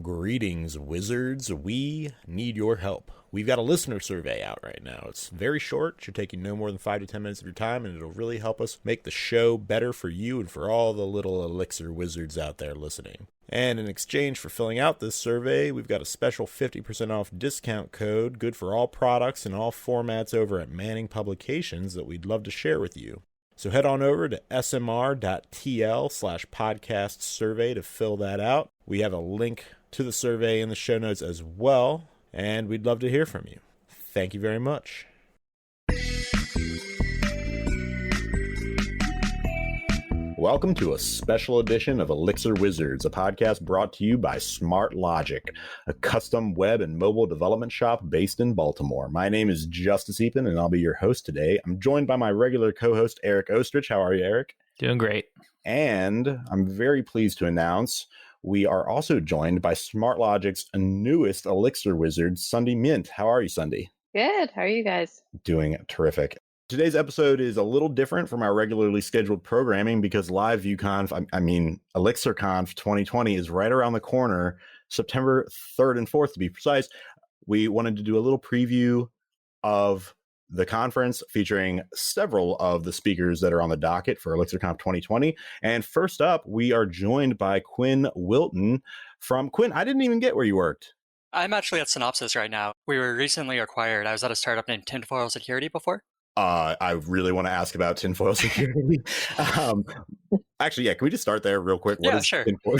Greetings, wizards. We need your help. We've got a listener survey out right now. It's very short. It should take you no more than 5 to 10 minutes of your time, and it'll really help us make the show better for you and for all the little Elixir wizards out there listening. And in exchange for filling out this survey, we've got a special 50% off discount code, good for all products and all formats over at Manning Publications that we'd love to share with you. So head on over to smr.tl/podcast survey to fill that out. We have a link to the survey in the show notes as well, and we'd love to hear from you. Thank you very much. Welcome to a special edition of Elixir Wizards, a podcast brought to you by Smart Logic, a custom web and mobile development shop based in Baltimore. My name is Justice Epen, and I'll be your host today. I'm joined by my regular co-host, Eric Ostrich. How are you, Eric? Doing great. And I'm very pleased to announce we are also joined by Smart Logic's newest Elixir wizard, Sunday Mint. How are you, Sunday? Good. How are you guys? Doing terrific. Today's episode is a little different from our regularly scheduled programming because ElixirConf 2020 is right around the corner, September 3rd and 4th to be precise. We wanted to do a little preview of the conference featuring several of the speakers that are on the docket for ElixirConf 2020. And first up, we are joined by Quinn Wilton from Quinn. I didn't even get where you worked. I'm actually at Synopsys right now. We were recently acquired. I was at a startup named Tinfoil Security before. I really want to ask about Tinfoil Security. Actually, can we just start there real quick? What is sure. Tinfoil?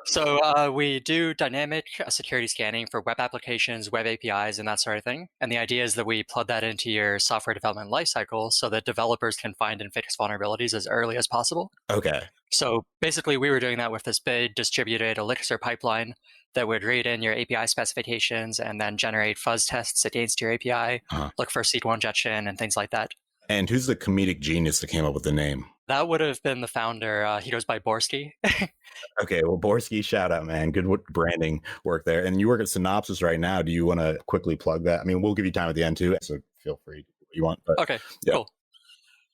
So we do dynamic security scanning for web applications, web APIs, and that sort of thing. And the idea is that we plug that into your software development lifecycle so that developers can find and fix vulnerabilities as early as possible. Okay. So basically, we were doing that with this big distributed Elixir pipeline that would read in your API specifications and then generate fuzz tests against your API, look for SQL injection and things like that. And who's the comedic genius that came up with the name? That would have been the founder. He goes by Borsky. Okay, well, Borsky, shout out, man. Good branding work there. And you work at Synopsys right now. Do you want to quickly plug that? I mean, we'll give you time at the end too, so feel free to do what you want. But, okay, cool.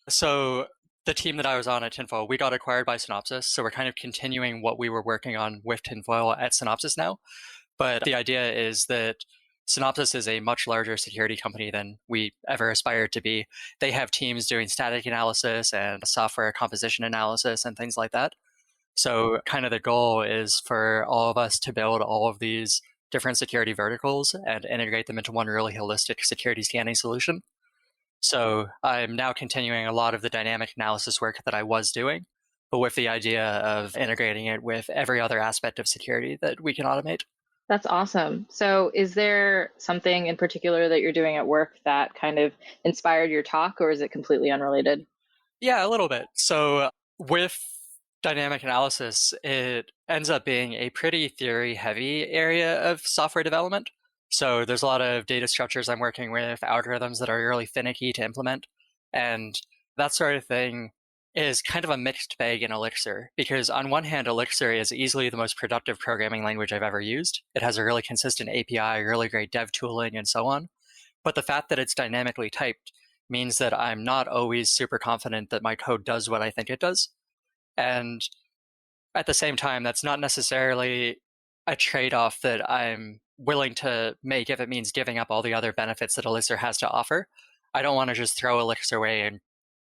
So the team that I was on at Tinfoil, we got acquired by Synopsys. So we're kind of continuing what we were working on with Tinfoil at Synopsys now. But the idea is that Synopsys is a much larger security company than we ever aspired to be. They have teams doing static analysis and software composition analysis and things like that. So kind of the goal is for all of us to build all of these different security verticals and integrate them into one really holistic security scanning solution. So I'm now continuing a lot of the dynamic analysis work that I was doing, but with the idea of integrating it with every other aspect of security that we can automate. That's awesome. So is there something in particular that you're doing at work that kind of inspired your talk, or is it completely unrelated? Yeah, a little bit. So with dynamic analysis, it ends up being a pretty theory-heavy area of software development. So there's a lot of data structures I'm working with, algorithms that are really finicky to implement. And that sort of thing is kind of a mixed bag in Elixir, because on one hand, Elixir is easily the most productive programming language I've ever used. It has a really consistent API, really great dev tooling, and so on. But the fact that it's dynamically typed means that I'm not always super confident that my code does what I think it does. And at the same time, that's not necessarily a trade-off that I'm willing to make if it means giving up all the other benefits that Elixir has to offer. I don't want to just throw Elixir away and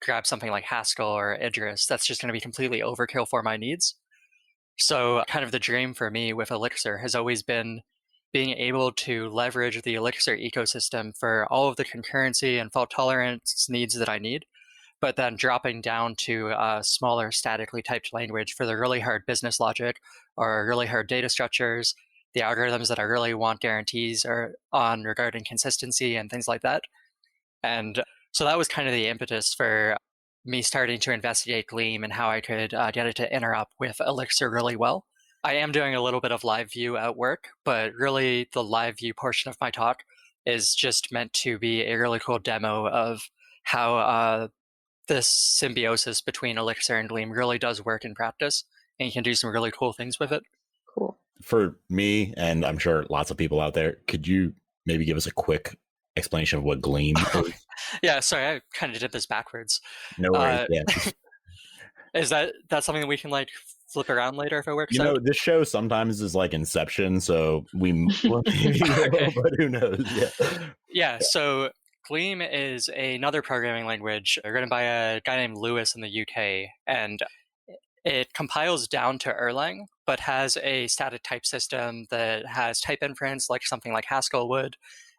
grab something like Haskell or Idris. That's just going to be completely overkill for my needs. So kind of the dream for me with Elixir has always been being able to leverage the Elixir ecosystem for all of the concurrency and fault tolerance needs that I need, but then dropping down to a smaller statically typed language for the really hard business logic or really hard data structures, the algorithms that I really want guarantees are on regarding consistency and things like that. And so that was kind of the impetus for me starting to investigate Gleam and how I could get it to interop with Elixir really well. I am doing a little bit of LiveView at work, but really the LiveView portion of my talk is just meant to be a really cool demo of how this symbiosis between Elixir and Gleam really does work in practice, and you can do some really cool things with it. Cool. For me, and I'm sure lots of people out there, could you maybe give us a quick explanation of what Gleam is? Yeah, sorry, I kind of did this backwards. No worries. Is that something that we can flip around later if it works out. This show sometimes is like Inception, so we maybe Okay. but who knows? Yeah, so Gleam is another programming language written by a guy named Lewis in the UK, and it compiles down to Erlang, but has a static type system that has type inference like something like Haskell would,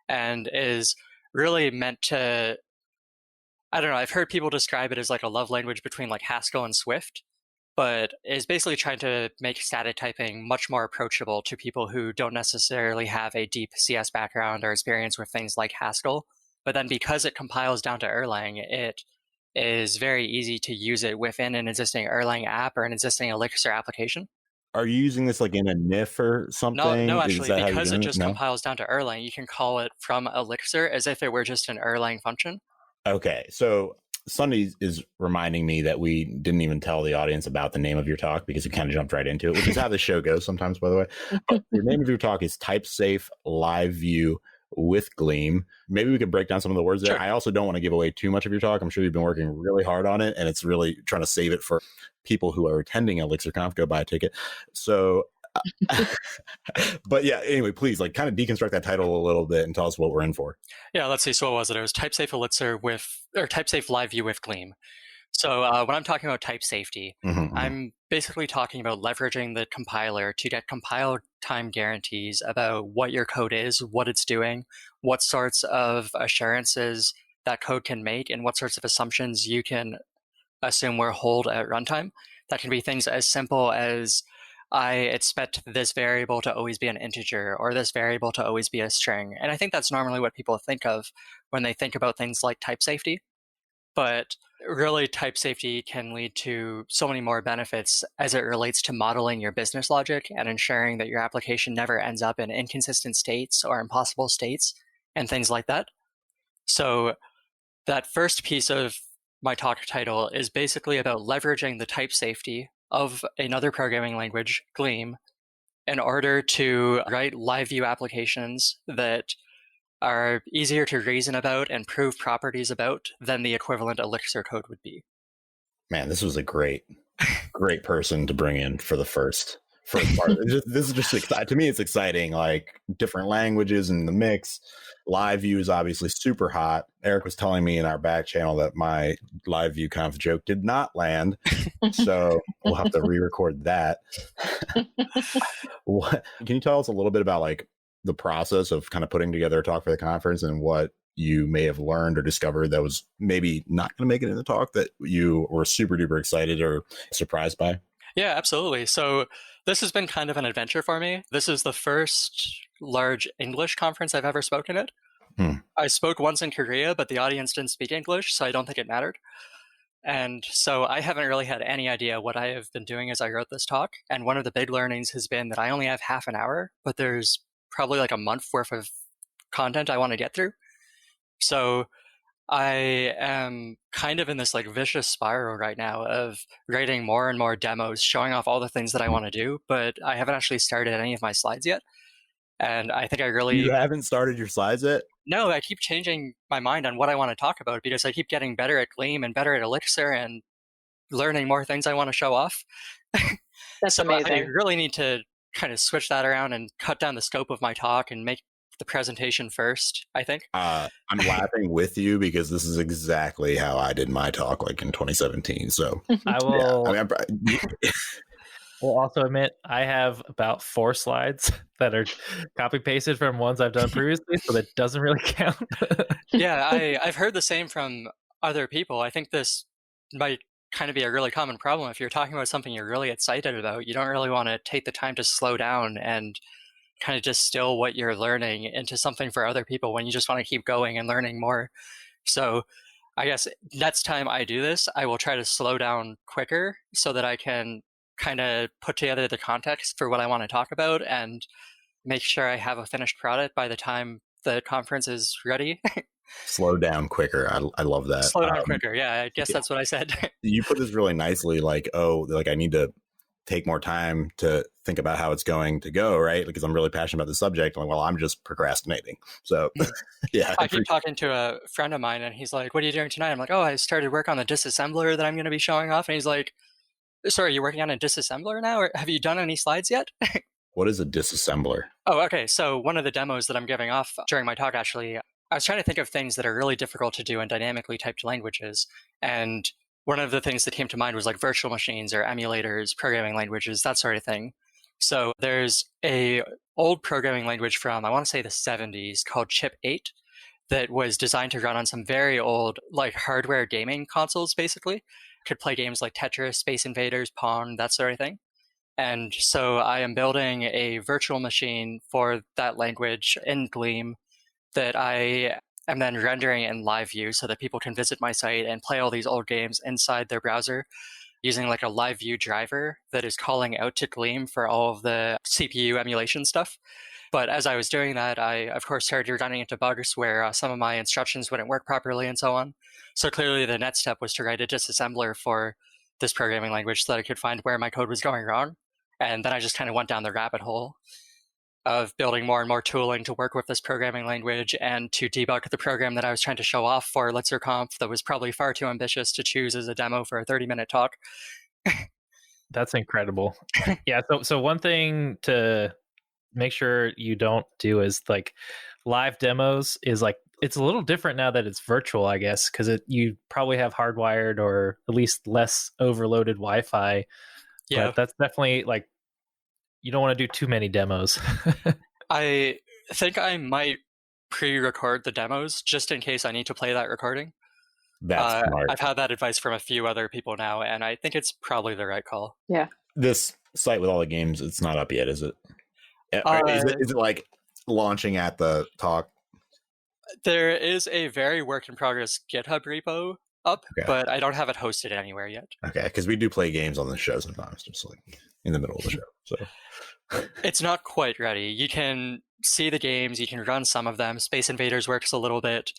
and is really meant to, I don't know, I've heard people describe it as like a love language between like Haskell and Swift, but is basically trying to make static typing much more approachable to people who don't necessarily have a deep CS background or experience with things like Haskell. But then because it compiles down to Erlang, it is very easy to use it within an existing Erlang app or an existing Elixir application. Are you using this like in a NIF or something? No, actually, because it just compiles down to Erlang, you can call it from Elixir as if it were just an Erlang function. Okay, so Sunday is reminding me that we didn't even tell the audience about the name of your talk because we kind of jumped right into it, which is how the show goes sometimes, by the way. But the name of your talk is Type-Safe LiveView with Gleam. Maybe we could break down some of the words there. Sure. I also don't want to give away too much of your talk. I'm sure you've been working really hard on it, and it's really trying to save it for people who are attending ElixirConf. Go buy a ticket. So, but yeah, anyway, please like kind of deconstruct that title a little bit and tell us what we're in for. Yeah, let's see. So what was it? It was Type-Safe Elixir or Type-Safe LiveView with Gleam. So when I'm talking about type safety, I'm basically talking about leveraging the compiler to get compile time guarantees about what your code is, what it's doing, what sorts of assurances that code can make, and what sorts of assumptions you can assume will hold at runtime. That can be things as simple as I expect this variable to always be an integer or this variable to always be a string. And I think that's normally what people think of when they think about things like type safety. But really, type safety can lead to so many more benefits as it relates to modeling your business logic and ensuring that your application never ends up in inconsistent states or impossible states and things like that. So that first piece of my talk title is basically about leveraging the type safety of another programming language, Gleam, in order to write LiveView applications that are easier to reason about and prove properties about than the equivalent Elixir code would be. Man, this was a great person to bring in for the first part. This is just, to me, it's exciting, like different languages in the mix. LiveView is obviously super hot. Eric was telling me in our back channel that my LiveView conf joke did not land. So we'll have to re-record that. Can you tell us a little bit about like the process of kind of putting together a talk for the conference and what you may have learned or discovered that was maybe not going to make it in the talk that you were super duper excited or surprised by? Yeah, absolutely. So this has been kind of an adventure for me. This is the first large English conference I've ever spoken at. I spoke once in Korea, but the audience didn't speak English, so I don't think it mattered. And so I haven't really had any idea what I have been doing as I wrote this talk. And one of the big learnings has been that I only have half an hour, but there's probably like a month worth of content I want to get through. So I am kind of in this like vicious spiral right now of writing more and more demos, showing off all the things that I want to do, but I haven't actually started any of my slides yet. And I think You haven't started your slides yet? No, I keep changing my mind on what I want to talk about because I keep getting better at Gleam and better at Elixir and learning more things I want to show off. That's so amazing. I really need to kind of switch that around and cut down the scope of my talk and make the presentation first, I think. I'm laughing with you because this is exactly how I did my talk like in 2017. So I will will also admit I have about 4 slides that are copy pasted from ones I've done previously, so that doesn't really count. Yeah, I've heard the same from other people. I think this might kind of be a really common problem. If you're talking about something you're really excited about, you don't really want to take the time to slow down and kind of distill what you're learning into something for other people when you just want to keep going and learning more. So I guess next time I do this, I will try to slow down quicker so that I can kind of put together the context for what I want to talk about and make sure I have a finished product by the time the conference is ready. Slow down quicker. I love that. Slow down quicker. Yeah, I guess that's what I said. You put this really nicely, like, I need to take more time to think about how it's going to go, right? Because I'm really passionate about the subject. Like, well, I'm just procrastinating. So, yeah. I keep talking to a friend of mine, and he's like, "What are you doing tonight?" I'm like, "Oh, I started work on the disassembler that I'm going to be showing off." And he's like, Sorry, you're working on a disassembler now, or have you done any slides yet? What is a disassembler? Oh, okay. So one of the demos that I'm giving off during my talk, actually, I was trying to think of things that are really difficult to do in dynamically typed languages. And one of the things that came to mind was like virtual machines or emulators, programming languages, that sort of thing. So there's a old programming language from, I want to say the 70s called Chip 8 that was designed to run on some very old like hardware gaming consoles, basically. Could play games like Tetris, Space Invaders, Pong, that sort of thing. And so I am building a virtual machine for that language in Gleam that I am then rendering in LiveView so that people can visit my site and play all these old games inside their browser using like a LiveView driver that is calling out to Gleam for all of the CPU emulation stuff. But as I was doing that, I, of course, started running into bugs where some of my instructions wouldn't work properly and so on. So clearly the next step was to write a disassembler for this programming language so that I could find where my code was going wrong. And then I just kind of went down the rabbit hole of building more and more tooling to work with this programming language and to debug the program that I was trying to show off for ElixirConf that was probably far too ambitious to choose as a demo for a 30-minute talk. That's incredible. Yeah, so one thing to make sure you don't do is like live demos is like, it's a little different now that it's virtual, I guess, because you probably have hardwired or at least less overloaded Wi-Fi. Yeah, but that's definitely like, you don't want to do too many demos. I think I might pre-record the demos just in case I need to play that recording. That's smart. I've had that advice from a few other people now, and I think it's probably the right call. Yeah. This site with all the games, it's not up yet, is it? Is it like launching at the talk? There is a very work in progress GitHub repo up, but I don't have it hosted anywhere yet. Okay, because we do play games on the show sometimes, just like in the middle of the show. So it's not quite ready. You can see the games, you can run some of them. Space Invaders works a little bit.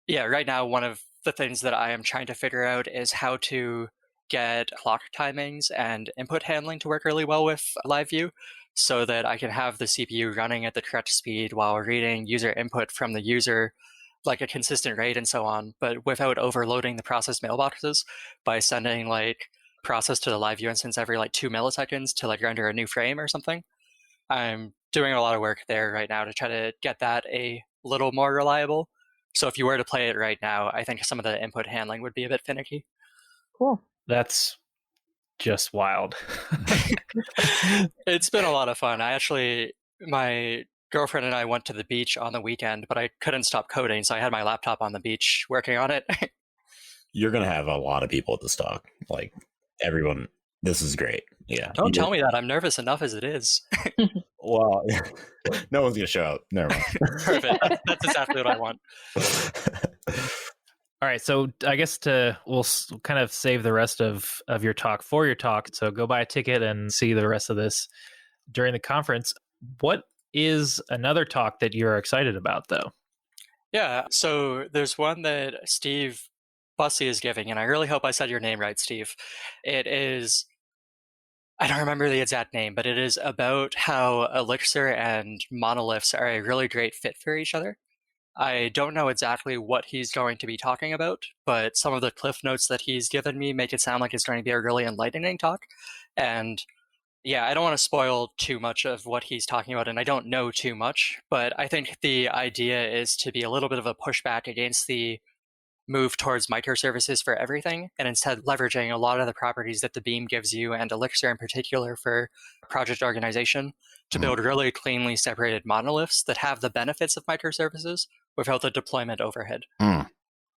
Yeah, right now one of the things that I am trying to figure out is how to get clock timings and input handling to work really well with LiveView so that I can have the CPU running at the correct speed while reading user input from the user like a consistent rate and so on, but without overloading the process mailboxes by sending like process to the LiveView instance every like 2 milliseconds to like render a new frame or something. I'm doing a lot of work there right now to try to get that a little more reliable. So if you were to play it right now, I think some of the input handling would be a bit finicky. Cool. That's just wild. It's been a lot of fun. My girlfriend and I went to the beach on the weekend, but I couldn't stop coding, so I had my laptop on the beach working on it. You're going to have a lot of people at this talk. Like everyone, this is great. Yeah. Don't tell me that. I'm nervous enough as it is. Well, no one's going to show up. Never mind. Perfect. That's exactly what I want. All right, so I guess we'll kind of save the rest of your talk for your talk. So go buy a ticket and see the rest of this during the conference. What is another talk that you're excited about, though? Yeah, so there's one that Steve Bussey is giving, and I really hope I said your name right, Steve. It is, I don't remember the exact name, but it is about how Elixir and monoliths are a really great fit for each other. I don't know exactly what he's going to be talking about, but some of the cliff notes that he's given me make it sound like it's going to be a really enlightening talk. And yeah, I don't want to spoil too much of what he's talking about, and I don't know too much, but I think the idea is to be a little bit of a pushback against the move towards microservices for everything, and instead leveraging a lot of the properties that the Beam gives you, and Elixir in particular for project organization, to build really cleanly separated monoliths that have the benefits of microservices without the deployment overhead.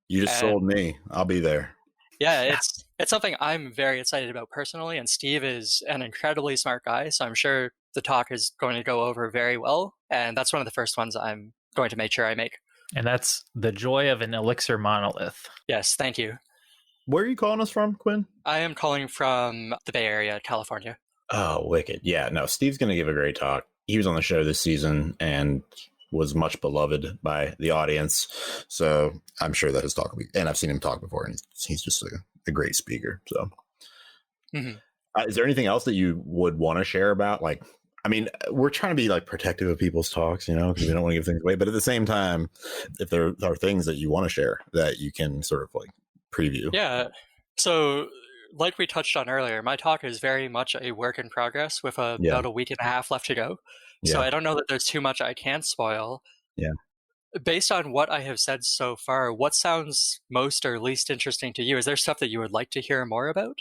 You just sold me. I'll be there. Yeah, it's something I'm very excited about personally, and Steve is an incredibly smart guy, so I'm sure the talk is going to go over very well, and that's one of the first ones I'm going to make sure I make. And that's the joy of an Elixir monolith. Yes, thank you. Where are you calling us from, Quinn? I am calling from the Bay Area, California. Oh, wicked. Yeah, no, Steve's going to give a great talk. He was on the show this season and was much beloved by the audience. So I'm sure that his talk will be, and I've seen him talk before, and he's just a great speaker. So is there anything else that you would want to share about? Like, I mean, we're trying to be like protective of people's talks, you know, because we don't want to give things away. But at the same time, if there are things that you want to share that you can sort of like preview. Yeah. So like we touched on earlier, my talk is very much a work in progress with Yeah. about a week and a half left to go. So Yeah. I don't know that there's too much I can spoil. Yeah. Based on what I have said so far, what sounds most or least interesting to you? Is there stuff that you would like to hear more about?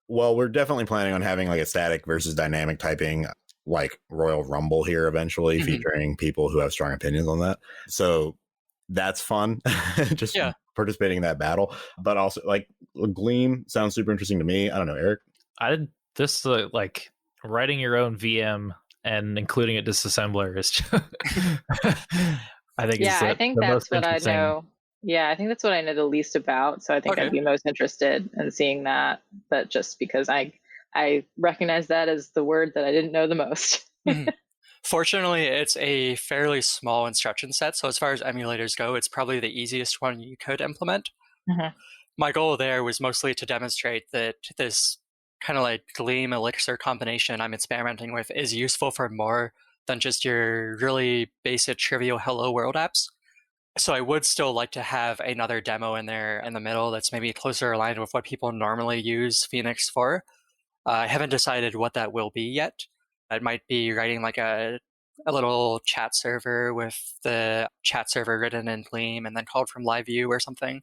Well, we're definitely planning on having like a static versus dynamic typing, like Royal Rumble here eventually, featuring people who have strong opinions on that. So that's fun, just participating in that battle. But also, like, Gleam sounds super interesting to me. I don't know, Eric. This like writing your own VM and including a disassembler is just, I think I think the that's most what I interesting. know. Yeah, I think that's what I know the least about. So I think I'd be most interested in seeing that. But just because I recognize that as the word that I didn't know the most. Fortunately, it's a fairly small instruction set. So as far as emulators go, it's probably the easiest one you could implement. My goal there was mostly to demonstrate that this kind of like Gleam Elixir combination I'm experimenting with is useful for more than just your really basic trivial hello world apps. So I would still like to have another demo in there in the middle that's maybe closer aligned with what people normally use Phoenix for. I haven't decided what that will be yet. It might be writing like a little chat server with the chat server written in Gleam and then called from LiveView or something.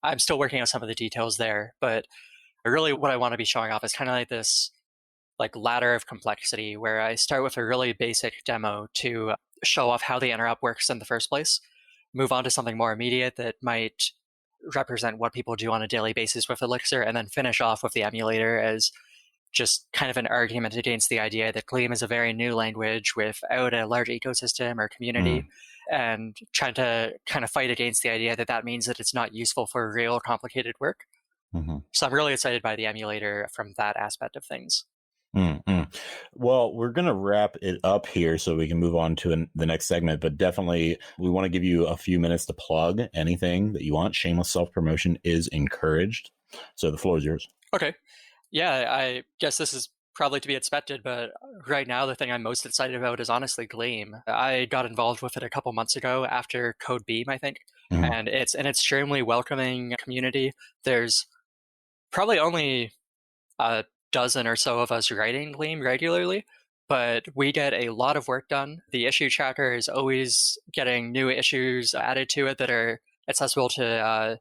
I'm still working on some of the details there, but really what I want to be showing off is kind of like this like ladder of complexity where I start with a really basic demo to show off how the interop works in the first place, move on to something more immediate that might represent what people do on a daily basis with Elixir, and then finish off with the emulator as just kind of an argument against the idea that Gleam is a very new language without a large ecosystem or community, and trying to kind of fight against the idea that that means that it's not useful for real complicated work. So I'm really excited by the emulator from that aspect of things. Well, we're going to wrap it up here so we can move on to the next segment, but definitely we want to give you a few minutes to plug anything that you want. Shameless self-promotion is encouraged. So the floor is yours. Okay. Yeah, I guess this is probably to be expected, but right now the thing I'm most excited about is honestly Gleam. I got involved with it a couple months ago after Code Beam, I think, and it's an extremely welcoming community. There's probably only a dozen or so of us writing Gleam regularly, but we get a lot of work done. The issue tracker is always getting new issues added to it that are accessible to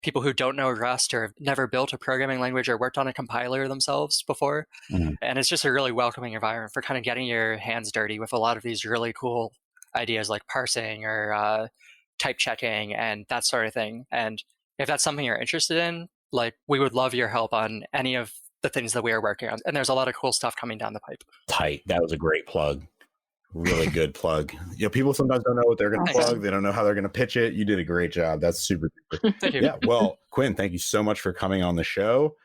people who don't know Rust or have never built a programming language or worked on a compiler themselves before. And it's just a really welcoming environment for kind of getting your hands dirty with a lot of these really cool ideas like parsing or type checking and that sort of thing. And if that's something you're interested in, like, we would love your help on any of the things that we are working on. And there's a lot of cool stuff coming down the pipe. Tight. That was a great plug. Really good plug. You know, people sometimes don't know what they're going to plug. They don't know how they're going to pitch it. You did a great job. That's super. Thank you. Yeah. Well, Quinn, thank you so much for coming on the show.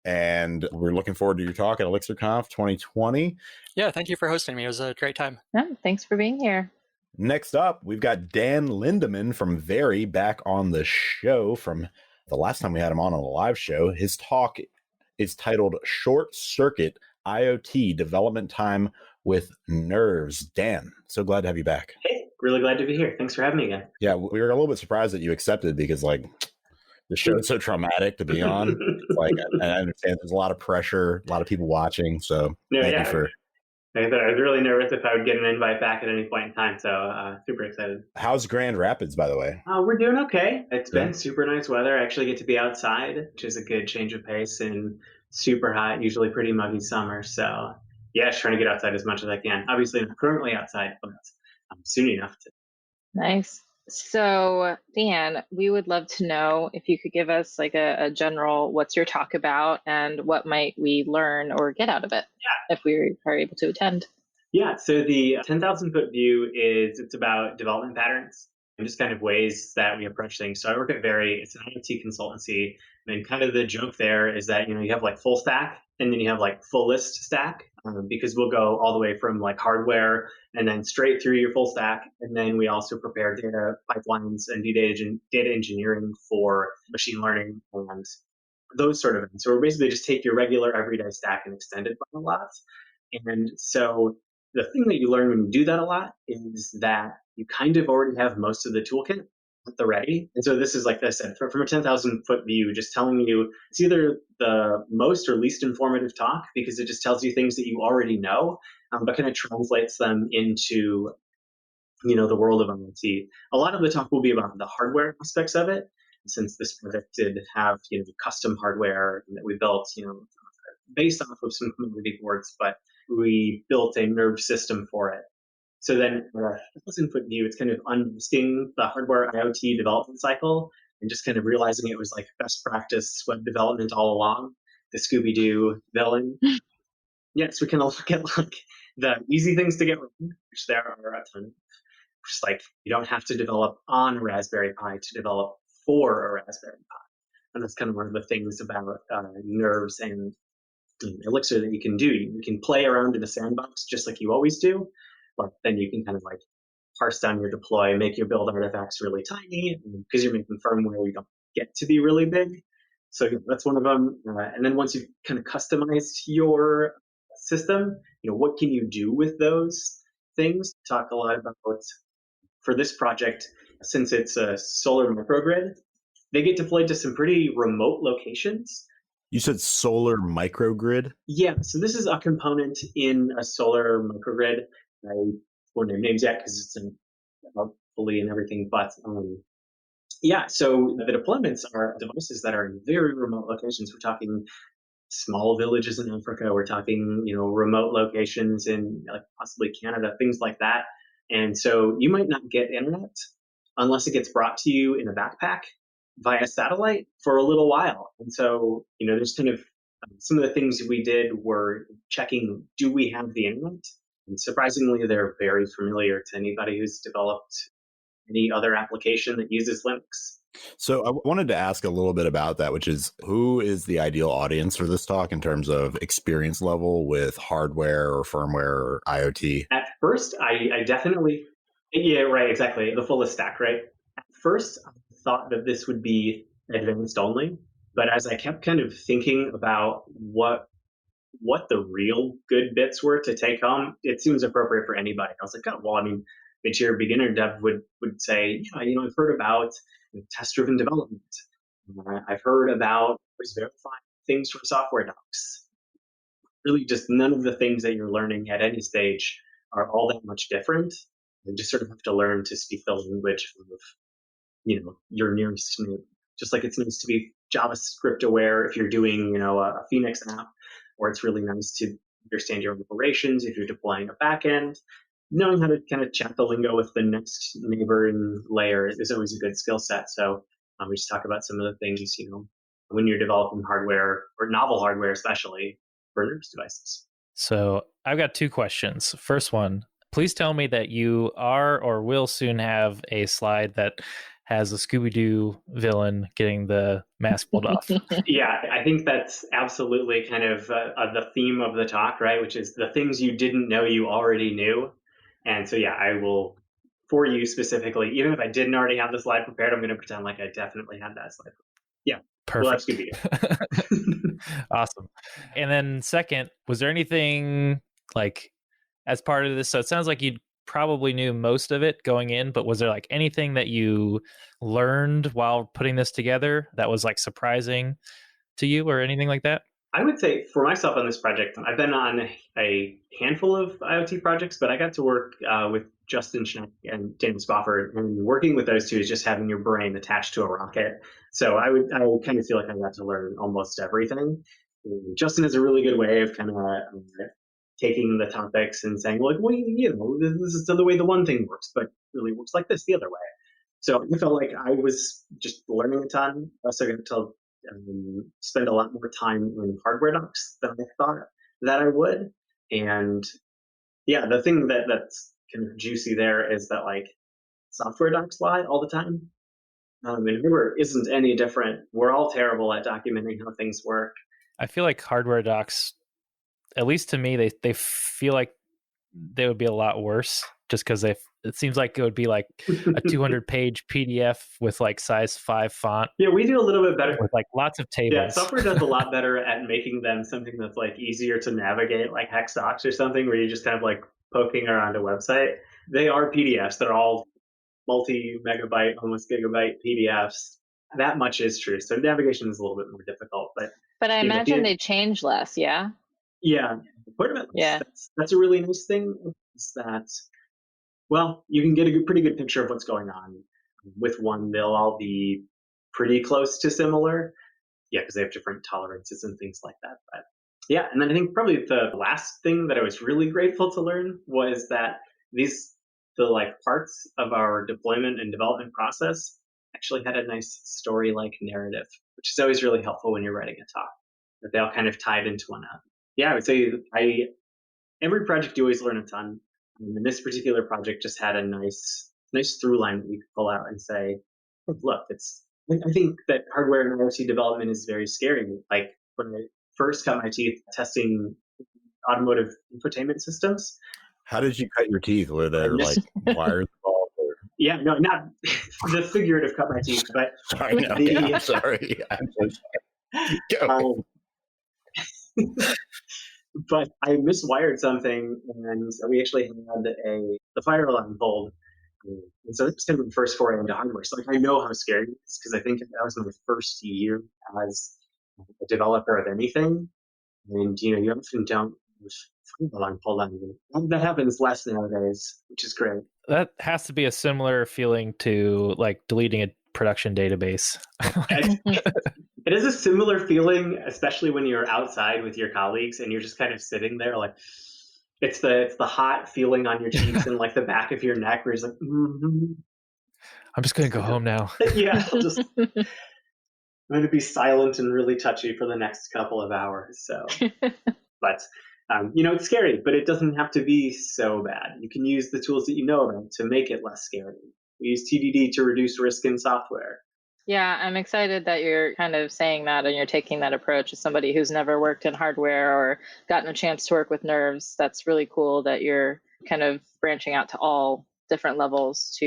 And we're looking forward to your talk at ElixirConf 2020. Yeah. Thank you for hosting me. It was a great time. Yeah, thanks for being here. Next up, we've got Dan Lindeman from Very back on the show from the last time we had him on a live show. His talk is titled Short Circuit IoT Development Time with Nerves. Dan, so glad to have you back. Hey, really glad to be here. Thanks for having me again. Yeah, we were a little bit surprised that you accepted because, like, the show is so traumatic to be on. Like, I understand there's a lot of pressure, a lot of people watching. So thank you for. I was really nervous if I would get an invite back at any point in time. So super excited. How's Grand Rapids, by the way? We're doing okay. It's been super nice weather. I actually get to be outside, which is a good change of pace, and super hot, usually pretty muggy summer. So yeah, just trying to get outside as much as I can. Obviously, I'm currently outside, but soon enough to. Nice. So, Dan, we would love to know if you could give us like a general, what's your talk about and what might we learn or get out of it if we are able to attend? Yeah, so the 10,000 foot view it's about development patterns and just kind of ways that we approach things. So I work at Very, it's an IoT consultancy. And kind of the joke there is that, you have like full stack and then you have like full list stack because we'll go all the way from like hardware and then straight through your full stack. And then we also prepare data pipelines and data engineering for machine learning and those sort of things. So we're basically just take your regular everyday stack and extend it by a lot. And so the thing that you learn when you do that a lot is that you kind of already have most of the toolkit. at the ready. And so this is, like I said, from a 10,000 foot view, just telling you it's either the most or least informative talk because it just tells you things that you already know, but kind of translates them into the world of IoT. A lot of the talk will be about the hardware aspects of it, since this project did have custom hardware that we built based off of some commodity boards, but we built a nerve system for it. So then, 1,000-foot view, it's kind of unmasking the hardware IoT development cycle and just kind of realizing it was like best practice web development all along. The Scooby-Doo villain. Yes, we can look at like the easy things to get wrong, which there are a ton. Just like you don't have to develop on a Raspberry Pi to develop for a Raspberry Pi, and that's kind of one of the things about Nerves and Elixir that you can do. You can play around in a sandbox just like you always do, but then you can kind of like parse down your deploy, make your build artifacts really tiny, because you're making firmware you don't get to be really big. So that's one of them. And then once you've kind of customized your system, what can you do with those things? Talk a lot about, for this project, since it's a solar microgrid, they get deployed to some pretty remote locations. You said solar microgrid? Yeah, so this is a component in a solar microgrid. I won't name names yet because it's fully and everything, but yeah, so the deployments are devices that are in very remote locations. We're talking small villages in Africa. We're talking, remote locations in like possibly Canada, things like that. And so you might not get internet unless it gets brought to you in a backpack via satellite for a little while. And so, there's kind of some of the things we did were checking, do we have the internet? And surprisingly, they're very familiar to anybody who's developed any other application that uses Linux. So I wanted to ask a little bit about that, which is who is the ideal audience for this talk in terms of experience level with hardware or firmware or IoT? At first, I definitely, yeah, right, exactly. The fullest stack, right? At first, I thought that this would be advanced only, but as I kept kind of thinking about what the real good bits were to take home, it seems appropriate for anybody. I was like, oh, well, I mean, your beginner dev would say, I've heard about test-driven development. I've heard about verifying things from software docs. Really just none of the things that you're learning at any stage are all that much different. You just sort of have to learn to speak the language of, your nearest neighbor. Just like it's nice to be JavaScript aware if you're doing, a Phoenix app, or it's really nice to understand your operations if you're deploying a backend. Knowing how to kind of chat the lingo with the next neighbor and layer is always a good skill set. So we just talk about some of the things, when you're developing hardware or novel hardware, especially for Nerves devices. So I've got two questions. First one, please tell me that you are or will soon have a slide that has a Scooby-Doo villain getting the mask pulled off. Yeah, I think that's absolutely kind of the theme of the talk, right? Which is the things you didn't know you already knew. And so, yeah, I will, for you specifically, even if I didn't already have the slide prepared, I'm going to pretend like I definitely had that slide. Yeah, perfect. We'll have Awesome. And then second, was there anything like as part of this? So it sounds like you probably knew most of it going in, but was there like anything that you learned while putting this together that was like surprising to you or anything like that? I would say for myself on this project, I've been on a handful of IoT projects, but I got to work with Justin Schneck and Dan Spofford, and working with those two is just having your brain attached to a rocket. So I would kind of feel like I got to learn almost everything. And Justin has a really good way of kind of taking the topics and saying, well, this is the way the one thing works, but really works like this the other way. So I felt like I was just learning a ton. I also got to spend a lot more time in hardware docs than I thought that I would. And yeah, the thing that's kind of juicy there is that like software docs lie all the time. And hardware isn't any different. We're all terrible at documenting how things work. I feel like hardware docs, at least to me, they feel like they would be a lot worse just because it seems like it would be like a 200-page PDF with like size 5 font. Yeah, we do a little bit better. With like lots of tables. Yeah, software does a lot better at making them something that's like easier to navigate, like hex docs or something where you're just kind of like poking around a website. They are PDFs. They're all multi-megabyte, almost gigabyte PDFs. That much is true. So navigation is a little bit more difficult, but I imagine they change less. Yeah. Yeah. Yeah. That's a really nice thing. Is that, well, you can get a pretty good picture of what's going on. With one, they'll all be pretty close to similar. Yeah, because they have different tolerances and things like that. But yeah, and then I think probably the last thing that I was really grateful to learn was that the like parts of our deployment and development process actually had a nice story-like narrative, which is always really helpful when you're writing a talk, that they all kind of tied into one another. Yeah, I would say every project you always learn a ton. And this particular project just had a nice through line that we could pull out and say, look, I think that hardware and IoT development is very scary. Like when I first cut my teeth testing automotive infotainment systems. How did you cut your teeth? Were there like wires involved? Or... Yeah, no, not the figurative cut my teeth, but sorry, no, I'm sorry. I'm so sorry. But I miswired something, and we actually had the fire alarm pulled. And so this was kind of the first foray into hardware. So like, I know how scary it is because I think that was my first year as a developer of anything. And you often don't have fire alarm pulled on you. That happens less nowadays, which is great. That has to be a similar feeling to like deleting a production database. It is a similar feeling, especially when you're outside with your colleagues and you're just kind of sitting there like, it's the hot feeling on your cheeks and like the back of your neck where you're like, I'm just going to go home now. Yeah, I'm going to be silent and really touchy for the next couple of hours. So, but, it's scary, but it doesn't have to be so bad. You can use the tools that you know about to make it less scary. We use TDD to reduce risk in software. Yeah, I'm excited that you're kind of saying that and you're taking that approach as somebody who's never worked in hardware or gotten a chance to work with Nerves. That's really cool that you're kind of branching out to all different levels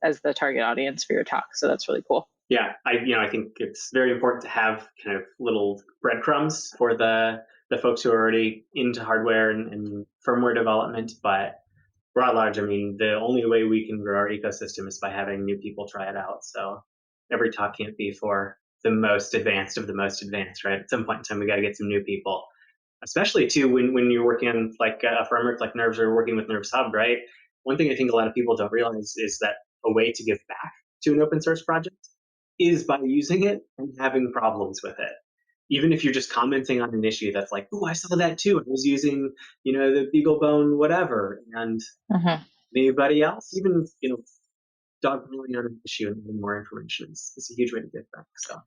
as the target audience for your talk. So that's really cool. Yeah, I think it's very important to have kind of little breadcrumbs for the folks who are already into hardware and firmware development. But broad large, the only way we can grow our ecosystem is by having new people try it out. So every talk can't be for the most advanced of the most advanced, right? At some point in time, we got to get some new people, especially too when you're working on like a framework like Nerves or working with Nerves Hub, right? One thing I think a lot of people don't realize is that a way to give back to an open source project is by using it and having problems with it. Even if you're just commenting on an issue that's like, oh, I saw that too. I was using, the BeagleBone whatever. And anybody else, even, dogpilling on an issue and getting more information is a huge way to give back. So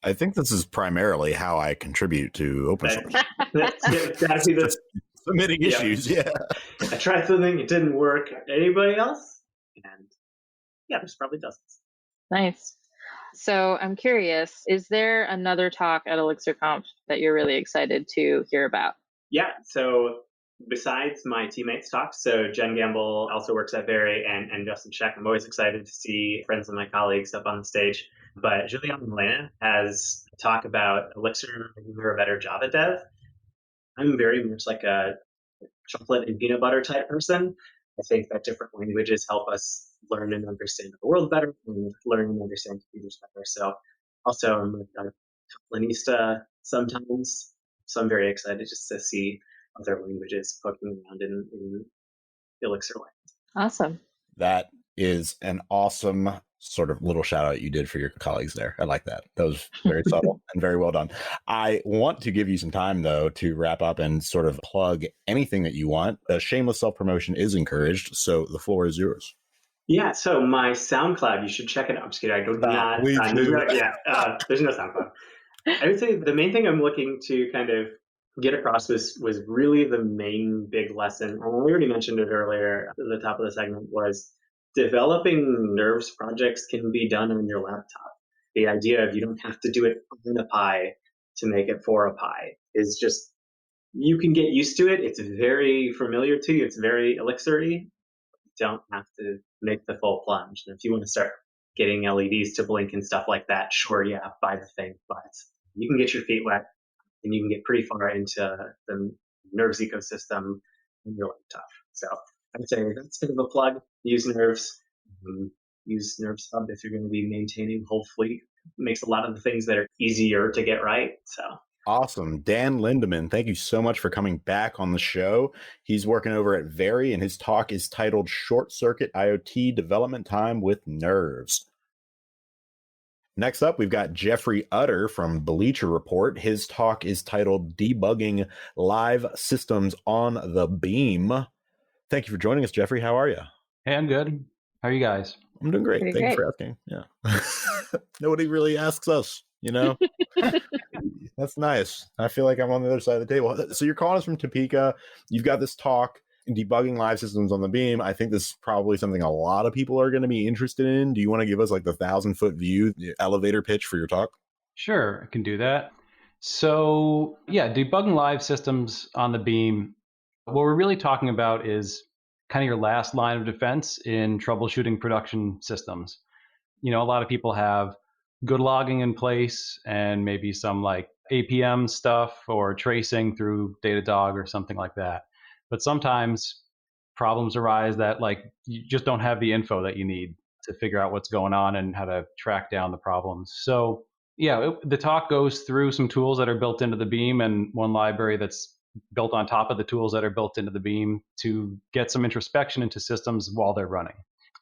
I think this is primarily how I contribute to open source. That'd be submitting issues. Yeah. I tried something, it didn't work. Anybody else? And yeah, there's probably dozens. Nice. So I'm curious, is there another talk at ElixirConf that you're really excited to hear about? Yeah. So besides my teammates' talks, so Jen Gamble also works at Very and Justin Scheck. I'm always excited to see friends of my colleagues up on the stage. But Juliana Molina has a talk about Elixir making her a better Java dev. I'm very much like a chocolate and peanut butter type person. I think that different languages help us learn and understand the world better and learn and understand computers better. So also I'm a Linista sometimes. So I'm very excited just to see other languages poking around in Elixir land. Awesome. That is an awesome sort of little shout out you did for your colleagues there. I like that. That was very subtle and very well done. I want to give you some time though to wrap up and sort of plug anything that you want. Shameless self-promotion is encouraged, so the floor is yours. Yeah, so my SoundCloud, you should check it out. I'm just kidding. I do not. There's no SoundCloud. I would say the main thing I'm looking to kind of get across was really the main big lesson. And I already mentioned it earlier at the top of the segment was developing Nerves projects can be done on your laptop. The idea of you don't have to do it on a Pi to make it for a Pi is just, you can get used to it. It's very familiar to you. It's very Elixir-y. You don't have to make the full plunge. And if you want to start getting LEDs to blink and stuff like that, sure, yeah, buy the thing. But you can get your feet wet and you can get pretty far into the Nerves ecosystem on your laptop. So I'd say that's kind of a plug. Use Nerves. use Nerves Hub if you're going to be maintaining the whole fleet. It makes a lot of the things that are easier to get right. So awesome. Dan Lindeman, thank you so much for coming back on the show. He's working over at Very, and his talk is titled Short Circuit IoT Development Time with Nerves. Next up, we've got Jeffrey Utter from Bleacher Report. His talk is titled Debugging Live Systems on the Beam. Thank you for joining us, Jeffrey. How are you? Hey, I'm good. How are you guys? I'm doing great. Pretty Thank you great. for asking. Yeah. Nobody really asks us, you know? That's nice. I feel like I'm on the other side of the table. So you're calling us from Topeka. You've got this talk, Debugging Live Systems on the Beam. I think this is probably something a lot of people are going to be interested in. Do you want to give us like the 1,000-foot view, the elevator pitch for your talk? Sure, I can do that. So yeah, debugging live systems on the Beam. What we're really talking about is kind of your last line of defense in troubleshooting production systems. You know, a lot of people have good logging in place and maybe some like APM stuff or tracing through Datadog or something like that. But sometimes problems arise that like you just don't have the info that you need to figure out what's going on and how to track down the problems. So yeah, the talk goes through some tools that are built into the Beam and one library that's built on top of the tools that are built into the Beam to get some introspection into systems while they're running.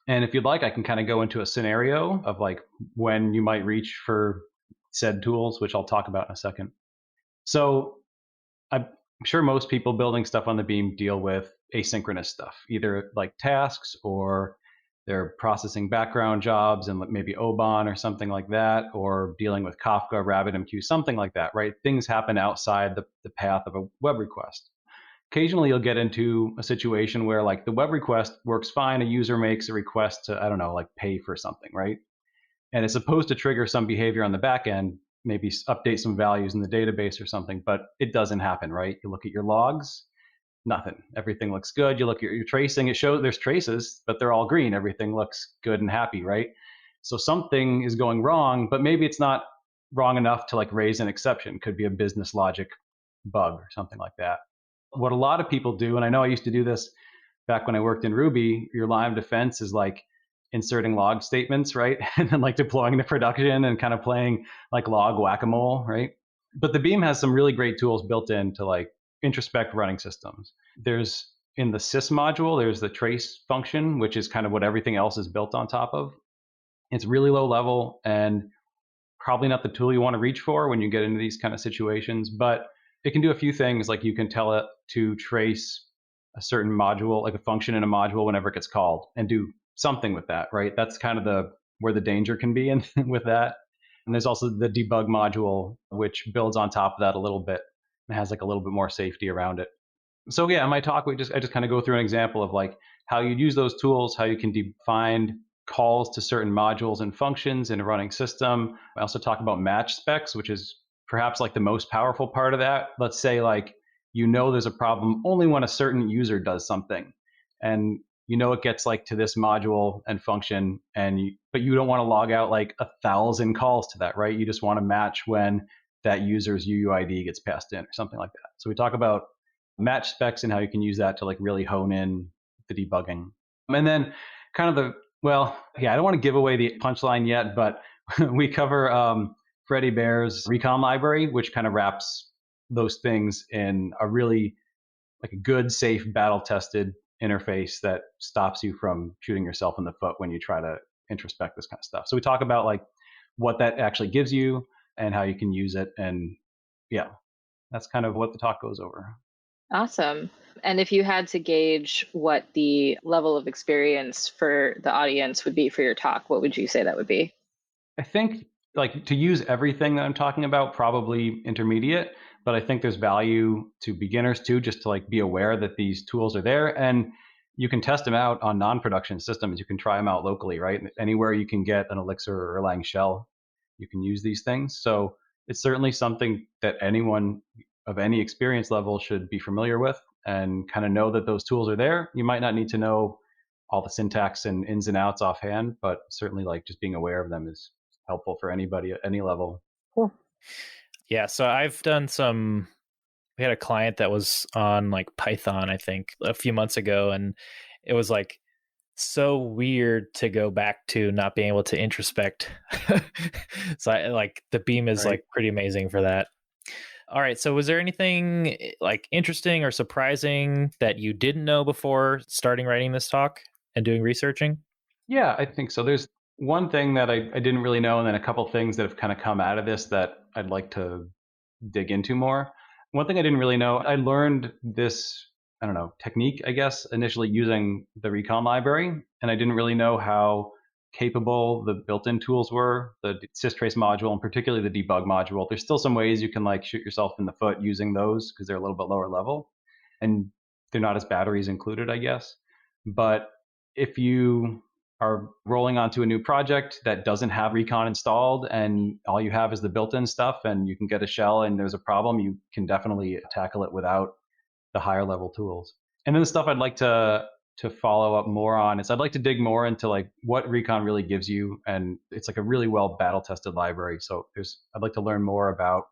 And if you'd like, I can kind of go into a scenario of like when you might reach for said tools, which I'll talk about in a second. So I'm sure most people building stuff on the Beam deal with asynchronous stuff, either like tasks or they're processing background jobs and maybe Oban or something like that, or dealing with Kafka, RabbitMQ, something like that, right? Things happen outside the path of a web request. Occasionally you'll get into a situation where like the web request works fine. A user makes a request to, I don't know, like pay for something, right? And it's supposed to trigger some behavior on the back end, maybe update some values in the database or something, but it doesn't happen, right? You look at your logs, nothing. Everything looks good. You look at your tracing, it shows there's traces, but they're all green. Everything looks good and happy, right? So something is going wrong, but maybe it's not wrong enough to like raise an exception. Could be a business logic bug or something like that. What a lot of people do, and I know I used to do this back when I worked in Ruby, your line of defense is like inserting log statements, right? And then like deploying to production and kind of playing like log whack-a-mole, right? But the Beam has some really great tools built in to like introspect running systems. There's in the sys module, there's the trace function, which is kind of what everything else is built on top of. It's really low level and probably not the tool you want to reach for when you get into these kind of situations, but it can do a few things. Like you can tell it to trace a certain module, like a function in a module whenever it gets called and do something with that, right? That's kind of where the danger can be in with that. And there's also the debug module, which builds on top of that a little bit and has like a little bit more safety around it. So yeah, in my talk, I just kind of go through an example of like how you use those tools, how you can define calls to certain modules and functions in a running system. I also talk about match specs, which is perhaps like the most powerful part of that. Let's say like, you know, there's a problem only when a certain user does something, and you know it gets like to this module and function, but you don't want to log out like 1,000 calls to that, right? You just want to match when that user's UUID gets passed in or something like that. So we talk about match specs and how you can use that to like really hone in the debugging. And then kind of I don't want to give away the punchline yet, but we cover Freddy Bear's recon library, which kind of wraps those things in a really like a good, safe, battle-tested interface that stops you from shooting yourself in the foot when you try to introspect this kind of stuff. So we talk about like what that actually gives you and how you can use it. And yeah, that's kind of what the talk goes over. Awesome. And if you had to gauge what the level of experience for the audience would be for your talk, what would you say that would be? I think like to use everything that I'm talking about, probably intermediate, but I think there's value to beginners too, just to like be aware that these tools are there, and you can test them out on non-production systems. You can try them out locally, right? Anywhere you can get an Elixir or Erlang shell, you can use these things. So it's certainly something that anyone of any experience level should be familiar with and kind of know that those tools are there. You might not need to know all the syntax and ins and outs offhand, but certainly like just being aware of them is helpful for anybody at any level. Cool. Yeah, so I've done we had a client that was on like Python, I think, a few months ago, and it was like so weird to go back to not being able to introspect. So the Beam is like pretty amazing for that. All right. So was there anything like interesting or surprising that you didn't know before starting writing this talk and doing researching? Yeah, I think so. There's one thing that I didn't really know, and then a couple things that have kind of come out of this that I'd like to dig into more. One thing I didn't really know, I learned this, I don't know, technique, I guess, initially using the Recon library, and I didn't really know how capable the built-in tools were, the systrace module, and particularly the debug module. There's still some ways you can like shoot yourself in the foot using those because they're a little bit lower level, and they're not as batteries included, I guess. But if you are rolling onto a new project that doesn't have Recon installed and all you have is the built-in stuff and you can get a shell and there's a problem, you can definitely tackle it without the higher level tools. And then the stuff I'd like to follow up more on is I'd like to dig more into like what Recon really gives you. And it's like a really well battle tested library. So I'd like to learn more about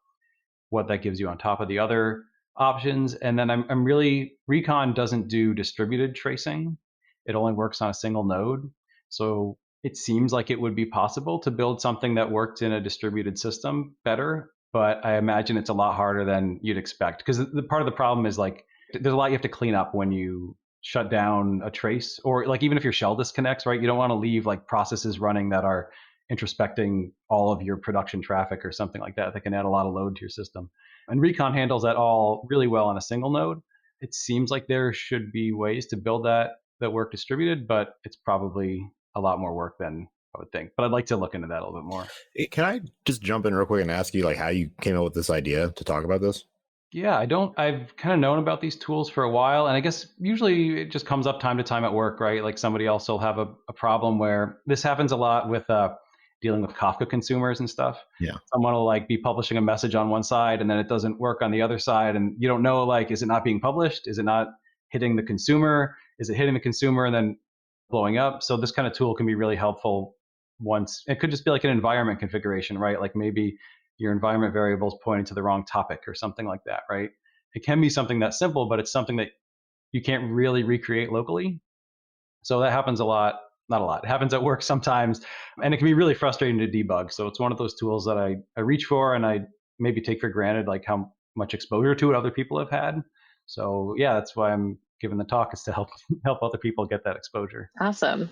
what that gives you on top of the other options. And then I'm really, Recon doesn't do distributed tracing. It only works on a single node. So it seems like it would be possible to build something that worked in a distributed system better, but I imagine it's a lot harder than you'd expect because the part of the problem is like there's a lot you have to clean up when you shut down a trace, or like even if your shell disconnects, right? You don't want to leave like processes running that are introspecting all of your production traffic or something like that. That can add a lot of load to your system. And Recon handles that all really well on a single node. It seems like there should be ways to build that work distributed, but it's probably a lot more work than I would think. But I'd like to look into that a little bit more. Can I just jump in real quick and ask you like how you came up with this idea to talk about this? Yeah, I've kind of known about these tools for a while, and I guess usually it just comes up time to time at work, right? Like somebody else will have a problem where this happens a lot with dealing with Kafka consumers and stuff. Yeah. Someone will like be publishing a message on one side and then it doesn't work on the other side. And you don't know, like, is it not being published? Is it not hitting the consumer? Is it hitting the consumer and then blowing up? So this kind of tool can be really helpful once. It could just be like an environment configuration, right? Like maybe your environment variable is pointing to the wrong topic or something like that, right? It can be something that's simple, but it's something that you can't really recreate locally. So that happens a lot. Not a lot. It happens at work sometimes, and it can be really frustrating to debug. So it's one of those tools that I reach for and I maybe take for granted, like how much exposure to it other people have had. So yeah, that's why I'm giving the talk, is to help other people get that exposure. Awesome.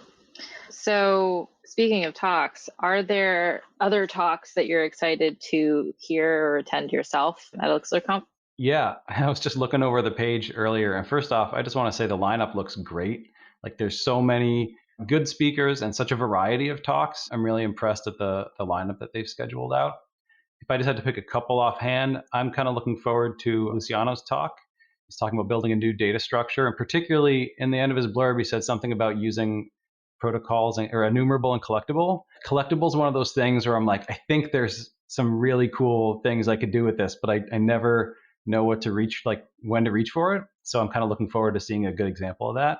So speaking of talks, are there other talks that you're excited to hear or attend yourself at ElixirConf? Yeah, I was just looking over the page earlier, and first off, I just want to say the lineup looks great. Like there's so many good speakers and such a variety of talks. I'm really impressed at the lineup that they've scheduled out. If I just had to pick a couple offhand, I'm kind of looking forward to Luciano's talk. He's talking about building a new data structure, and particularly in the end of his blurb, he said something about using protocols or enumerable and collectible. Collectible is one of those things where I'm like, I think there's some really cool things I could do with this, but I never know what to reach, like when to reach for it. So I'm kind of looking forward to seeing a good example of that.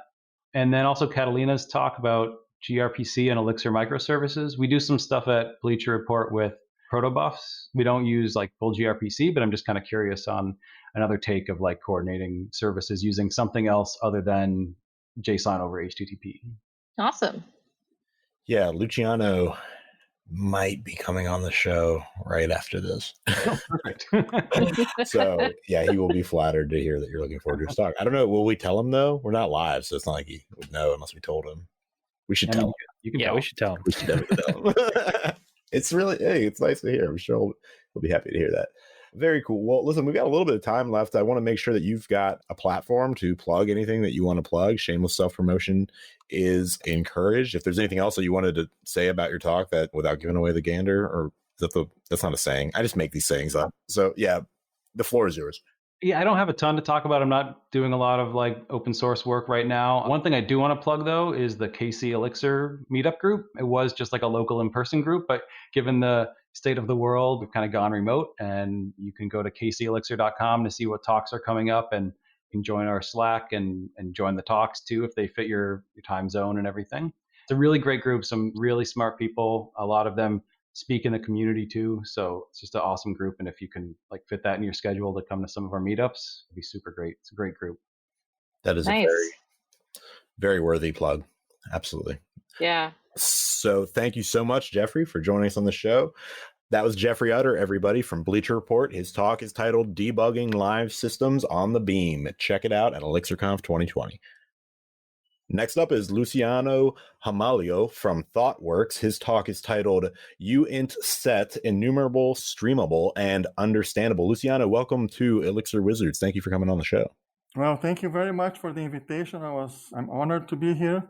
And then also Catalina's talk about gRPC and Elixir microservices. We do some stuff at Bleacher Report with protobufs. We don't use like full gRPC, but I'm just kind of curious on another take of like coordinating services using something else other than JSON over HTTP. Awesome. Yeah, Luciano might be coming on the show right after this. Oh, perfect. So yeah, he will be flattered to hear that you're looking forward to his talk. I don't know. Will we tell him though? We're not live, so it's not like he would know unless we told him. We should tell him. You can Yeah, tell we him. should tell him. We should definitely tell him. It's really, hey, it's nice to hear. I'm sure we'll be happy to hear that. Very cool. Well, listen, we've got a little bit of time left. I want to make sure that you've got a platform to plug anything that you want to plug. Shameless self-promotion is encouraged. If there's anything else that you wanted to say about your talk that without giving away the gander, or that's not a saying. I just make these sayings up. So yeah, the floor is yours. Yeah, I don't have a ton to talk about. I'm not doing a lot of like open source work right now. One thing I do want to plug though is the KC Elixir meetup group. It was just like a local in-person group, but given the state of the world, we've kind of gone remote, and you can go to kcelixir.com to see what talks are coming up, and you can join our Slack and join the talks too if they fit your time zone and everything. It's a really great group, some really smart people. A lot of them speak in the community too. So it's just an awesome group. And if you can like fit that in your schedule to come to some of our meetups, it'd be super great. It's a great group. That is Nice. a very, very worthy plug. Absolutely. Yeah. So thank you so much, Jeffrey, for joining us on the show. That was Jeffrey Utter, everybody, from Bleacher Report. His talk is titled Debugging Live Systems on the Beam. Check it out at ElixirConf 2020. Next up is Luciano Hamalio from ThoughtWorks. His talk is titled uint set, enumerable, streamable, and understandable. Luciano, welcome to Elixir Wizards. Thank you for coming on the show. Well, thank you very much for the invitation. I'm honored to be here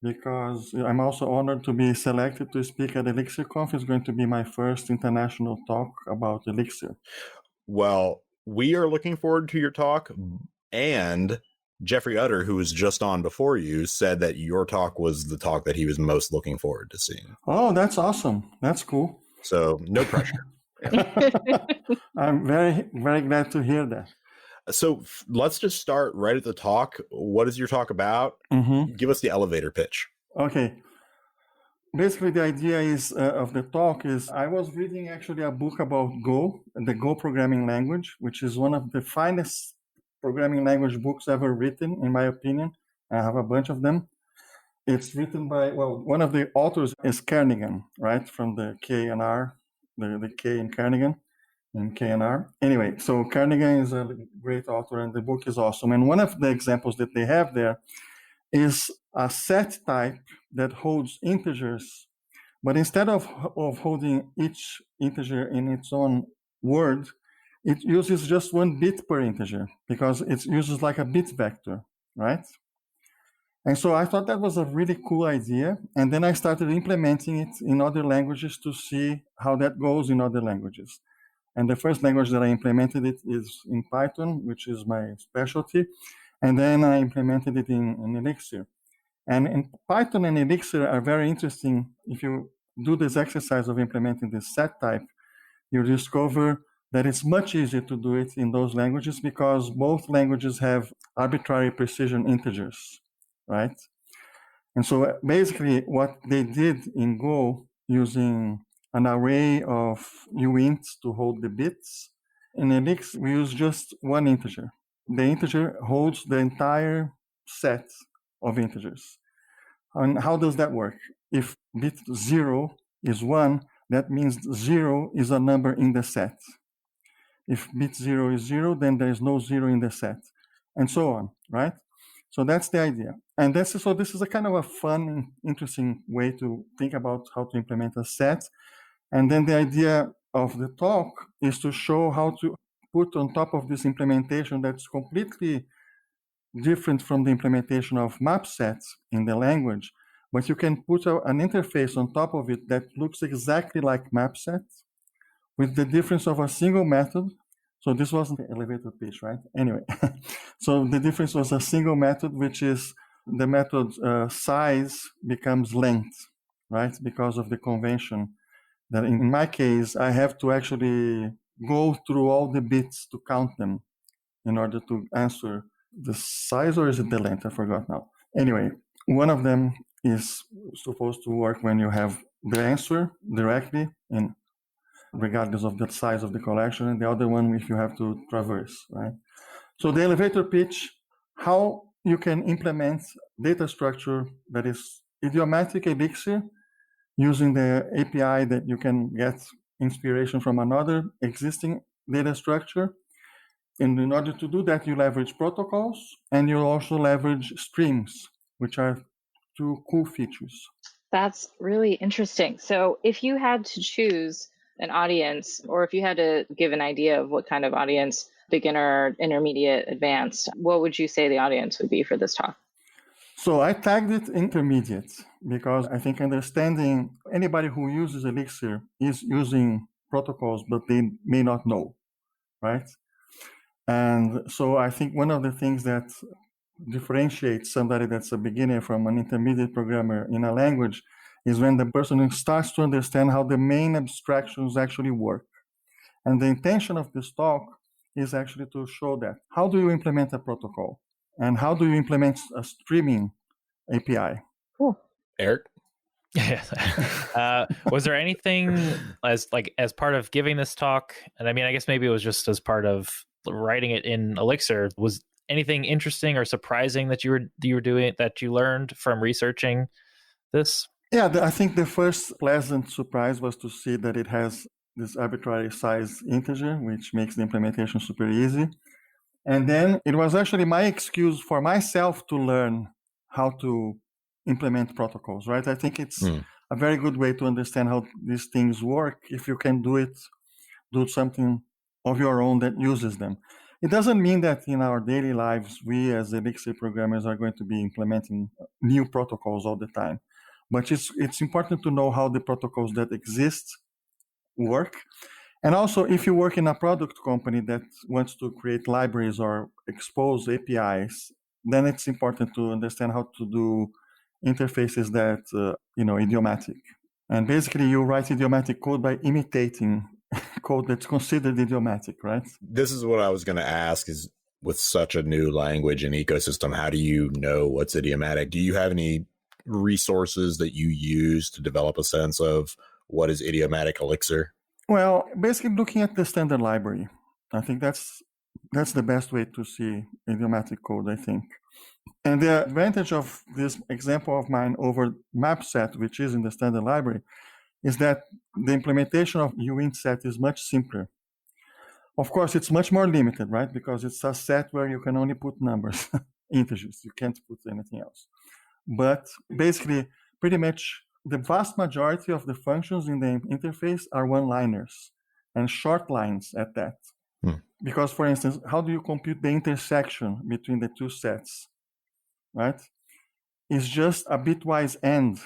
because I'm also honored to be selected to speak at ElixirConf. It's going to be my first international talk about Elixir. Well, we are looking forward to your talk, and Jeffrey Utter, who was just on before you, said that your talk was the talk that he was most looking forward to seeing. Oh, that's awesome. That's cool. So no pressure. I'm very, very glad to hear that. So let's just start right at the talk. What is your talk about? Give us the elevator pitch. Okay. Basically, the idea is of the talk is I was reading actually a book about Go, the Go programming language, which is one of the finest programming language books ever written, in my opinion. I have a bunch of them. It's written by, one of the authors is Kernighan, right? From the K&R, the K in Kernighan. In K&R. Anyway, so Kernighan is a great author and the book is awesome. And one of the examples that they have there is a set type that holds integers, but instead of holding each integer in its own word, it uses just 1 bit per integer because it uses like a bit vector, right? And so I thought that was a really cool idea. And then I started implementing it in other languages to see how that goes in other languages. And the first language that I implemented it is in Python, which is my specialty. And then I implemented it in Elixir. And in Python and Elixir are very interesting. If you do this exercise of implementing this set type, you discover that it's much easier to do it in those languages because both languages have arbitrary precision integers, right? And so basically what they did in Go using an array of uints to hold the bits. In Elixir, we use just 1 integer. The integer holds the entire set of integers. And how does that work? If bit 0 is 1, that means 0 is a number in the set. If bit 0 is 0, then there is no 0 in the set, and so on, right? So that's the idea. And this is a kind of a fun, interesting way to think about how to implement a set. And then the idea of the talk is to show how to put on top of this implementation that's completely different from the implementation of map sets in the language, but you can put an interface on top of it that looks exactly like map sets with the difference of a single method. So this wasn't the elevator pitch, right? Anyway, so the difference was a single method, which is the method size becomes length, right? Because of the convention that in my case, I have to actually go through all the bits to count them in order to answer the size, or is it the length? I forgot now. Anyway, one of them is supposed to work when you have the answer directly, in regardless of the size of the collection, and the other one if you have to traverse, right? So the elevator pitch, how you can implement data structure that is idiomatic Elixir using the API that you can get inspiration from another existing data structure. And in order to do that, you leverage protocols and you also leverage streams, which are 2 cool features. That's really interesting. So if you had to choose an audience, or if you had to give an idea of what kind of audience, beginner, intermediate, advanced, what would you say the audience would be for this talk? So I tagged it intermediate because I think understanding anybody who uses Elixir is using protocols, but they may not know, right? And so I think one of the things that differentiates somebody that's a beginner from an intermediate programmer in a language is when the person starts to understand how the main abstractions actually work. And the intention of this talk is actually to show that. How do you implement a protocol? And how do you implement a streaming API? Cool. Eric? Was there anything as part of giving this talk? And I mean, I guess maybe it was just as part of writing it in Elixir. Was anything interesting or surprising that you were doing, that you learned from researching this? Yeah, I think the first pleasant surprise was to see that it has this arbitrary size integer, which makes the implementation super easy. And then it was actually my excuse for myself to learn how to implement protocols, right? I think it's a very good way to understand how these things work if you can do something of your own that uses them. It doesn't mean that in our daily lives, we as Elixir programmers are going to be implementing new protocols all the time. But it's important to know how the protocols that exist work. And also, if you work in a product company that wants to create libraries or expose APIs, then it's important to understand how to do interfaces that, idiomatic. And basically, you write idiomatic code by imitating code that's considered idiomatic, right? This is what I was going to ask, is with such a new language and ecosystem, how do you know what's idiomatic? Do you have any resources that you use to develop a sense of what is idiomatic Elixir? Well, basically looking at the standard library. I think that's the best way to see idiomatic code, I think. And the advantage of this example of mine over mapset, which is in the standard library, is that the implementation of uint set is much simpler. Of course, it's much more limited, right? Because it's a set where you can only put numbers, integers. You can't put anything else. But basically, pretty much the vast majority of the functions in the interface are one-liners and short lines at that. Because, for instance, how do you compute the intersection between the two sets, right? It's just a bitwise AND.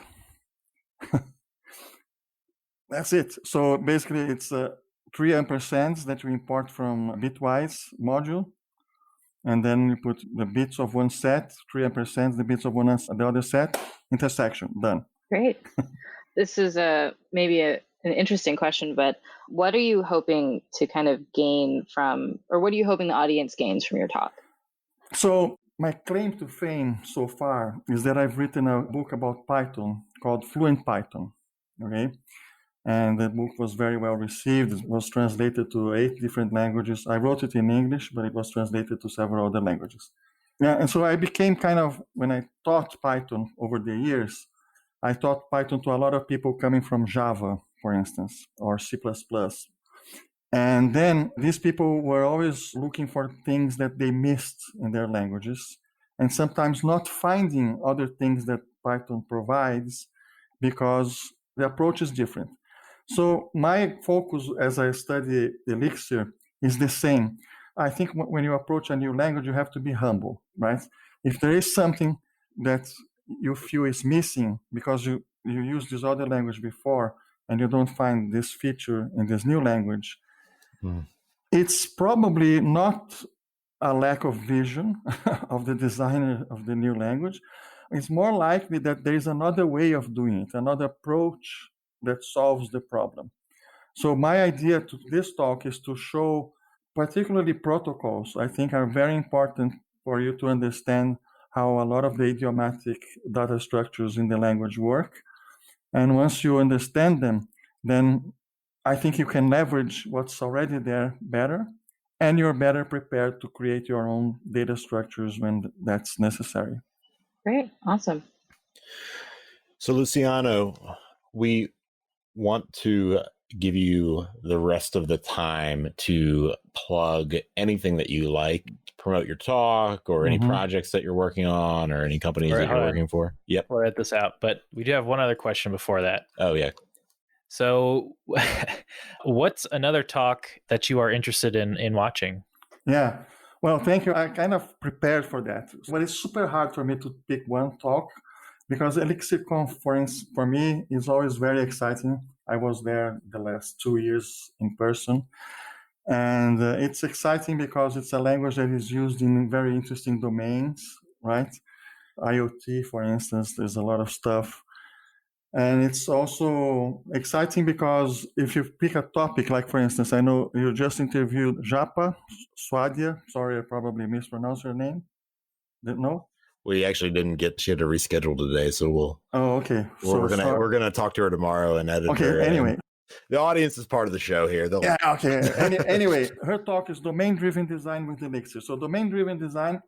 That's it. So basically, it's 3 ampersands that you import from bitwise module. And then you put the bits of one set, 3 ampersands, the bits of the other set, intersection, done. Great. This is maybe an interesting question, but what are you hoping to kind of gain from, or what are you hoping the audience gains from your talk? So my claim to fame so far is that I've written a book about Python called Fluent Python, okay? And the book was very well received. It was translated to 8 different languages. I wrote it in English, but it was translated to several other languages. Yeah, and so I became when I taught Python over the years, I taught Python to a lot of people coming from Java, for instance, or C++. And then these people were always looking for things that they missed in their languages, and sometimes not finding other things that Python provides because the approach is different. So my focus as I study Elixir is the same. I think when you approach a new language, you have to be humble, right? If there is something that you feel is missing because you used this other language before and you don't find this feature in this new language, it's probably not a lack of vision of the designer of the new language. It's more likely that there is another way of doing it, another approach that solves the problem. So my idea to this talk is to show particularly protocols I think are very important for you to understand how a lot of the idiomatic data structures in the language work. And once you understand them, then I think you can leverage what's already there better, and you're better prepared to create your own data structures when that's necessary. Great. Awesome. So Luciano, we want to give you the rest of the time to plug anything that you like, promote your talk or any projects that you're working on or any companies that you're working for. Yep. We'll edit this out, but we do have one other question before that. Oh, yeah. So what's another talk that you are interested in watching? Yeah. Well, thank you. I kind of prepared for that. But it's super hard for me to pick one talk because ElixirConf, for me, is always very exciting. I was there the last 2 years in person. And it's exciting because it's a language that is used in very interesting domains, right? IoT, for instance, there's a lot of stuff. And it's also exciting because if you pick a topic, like for instance, I know you just interviewed Japa Swadia. Sorry, I probably mispronounced her name. Didn't know? We actually didn't get she had to reschedule today, so we'll. Oh, okay. We're gonna talk to her tomorrow and edit her. Okay. Anyway, The audience is part of the show here. Yeah, okay. Anyway, her talk is domain-driven design with Elixir. So domain-driven design,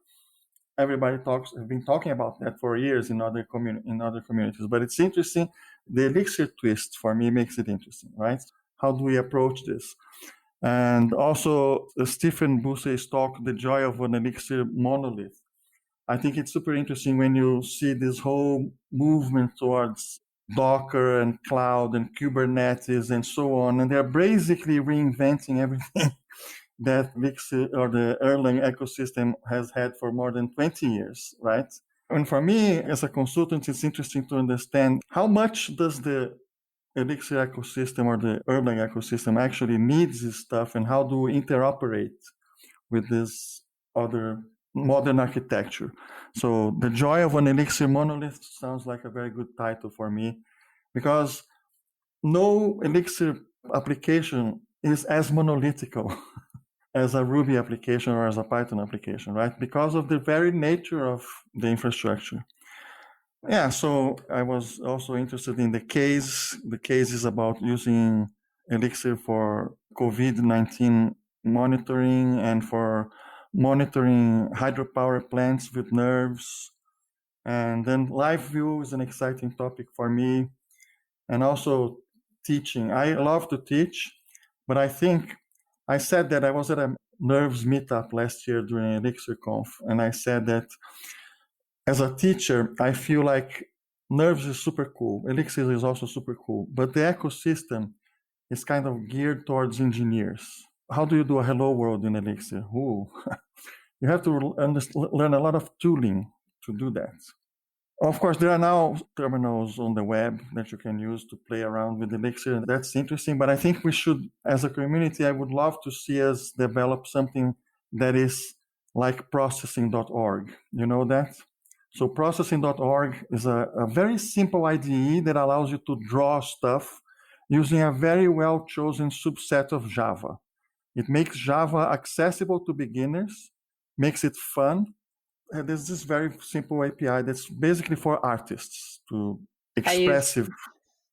everybody have been talking about that for years in other communities. But it's interesting. The Elixir twist for me makes it interesting, right? How do we approach this? And also Stephen Bussey's talk, The Joy of an Elixir Monolith. I think it's super interesting when you see this whole movement towards Docker and cloud and Kubernetes and so on. And they're basically reinventing everything that Elixir or the Erlang ecosystem has had for more than 20 years, right? And for me, as a consultant, it's interesting to understand how much does the Elixir ecosystem or the Erlang ecosystem actually needs this stuff, and how do we interoperate with this other modern architecture. So The Joy of an Elixir Monolith sounds like a very good title for me, because no Elixir application is as monolithical as a Ruby application or as a Python application, right? Because of the very nature of the infrastructure. Yeah, so I was also interested in the case. The case is about using Elixir for COVID-19 monitoring and for monitoring hydropower plants with Nerves. And then LiveView is an exciting topic for me. And also teaching. I love to teach, but I think I said that I was at a Nerves meetup last year during ElixirConf, and I said that as a teacher, I feel like Nerves is super cool. Elixir is also super cool, but the ecosystem is kind of geared towards engineers. How do you do a hello world in Elixir? Ooh. You have to learn a lot of tooling to do that. Of course, there are now terminals on the web that you can use to play around with Elixir. That's interesting, but I think we should, as a community, I would love to see us develop something that is like processing.org. You know that? So processing.org is a very simple IDE that allows you to draw stuff using a very well-chosen subset of Java. It makes Java accessible to beginners, makes it fun. There's this very simple API that's basically for artists to expressive.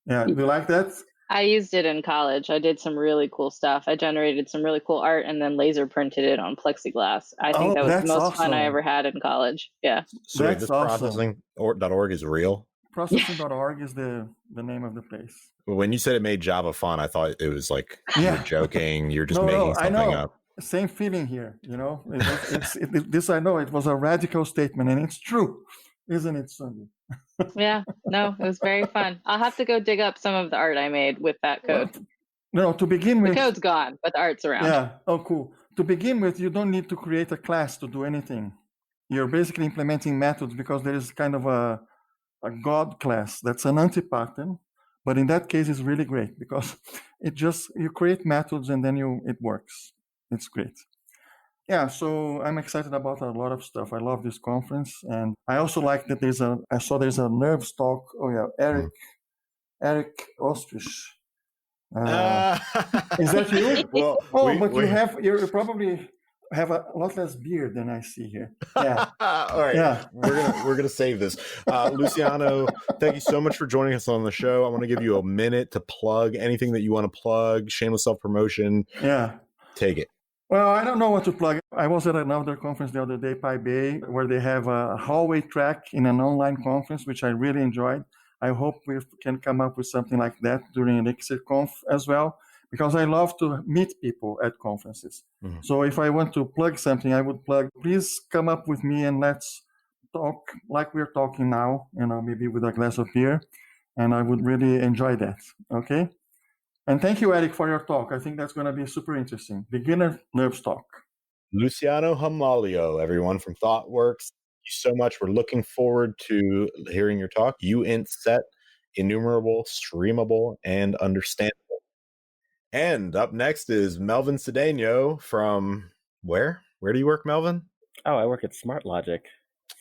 Yeah, do you like that? I used it in college. I did some really cool stuff. I generated some really cool art and then laser printed it on plexiglass. I think that was the most fun I ever had in college. Yeah. So that's this processing.org is real? Processing.org is the name of the place. When you said it made Java fun, I thought it was like you were joking. You're just making something up. Same feeling here, you know. This I know it was a radical statement, and it's true, isn't it, Sandy? Yeah, no, it was very fun. I'll have to go dig up some of the art I made with that code. No, to begin with, the code's gone, but the art's around. Yeah. Oh, cool. To begin with, you don't need to create a class to do anything. You're basically implementing methods because there is kind of a God class that's an anti-pattern, but in that case, it's really great because you create methods and then it works. It's great. Yeah, so I'm excited about a lot of stuff. I love this conference, and I also like that I saw there's a Nerves talk. Oh yeah, Eric Ostrich. Is that you? Well, you probably have a lot less beard than I see here. Yeah. All right. Yeah. We're gonna save this. Luciano, thank you so much for joining us on the show. I want to give you a minute to plug anything that you want to plug. Shameless self-promotion. Yeah. Take it. Well, I don't know what to plug. I was at another conference the other day, PyBay, where they have a hallway track in an online conference, which I really enjoyed. I hope we can come up with something like that during ElixirConf as well, because I love to meet people at conferences. Mm-hmm. So if I want to plug something, I would plug, please come up with me and let's talk like we're talking now, maybe with a glass of beer. And I would really enjoy that. Okay? And thank you, Eric, for your talk. I think that's going to be super interesting. Beginner Nerves talk. Luciano Hamalio, everyone from ThoughtWorks. Thank you so much. We're looking forward to hearing your talk. Uint set, enumerable, streamable, and understandable. And up next is Melvin Cedeno from where? Where do you work, Melvin? Oh, I work at Smart Logic.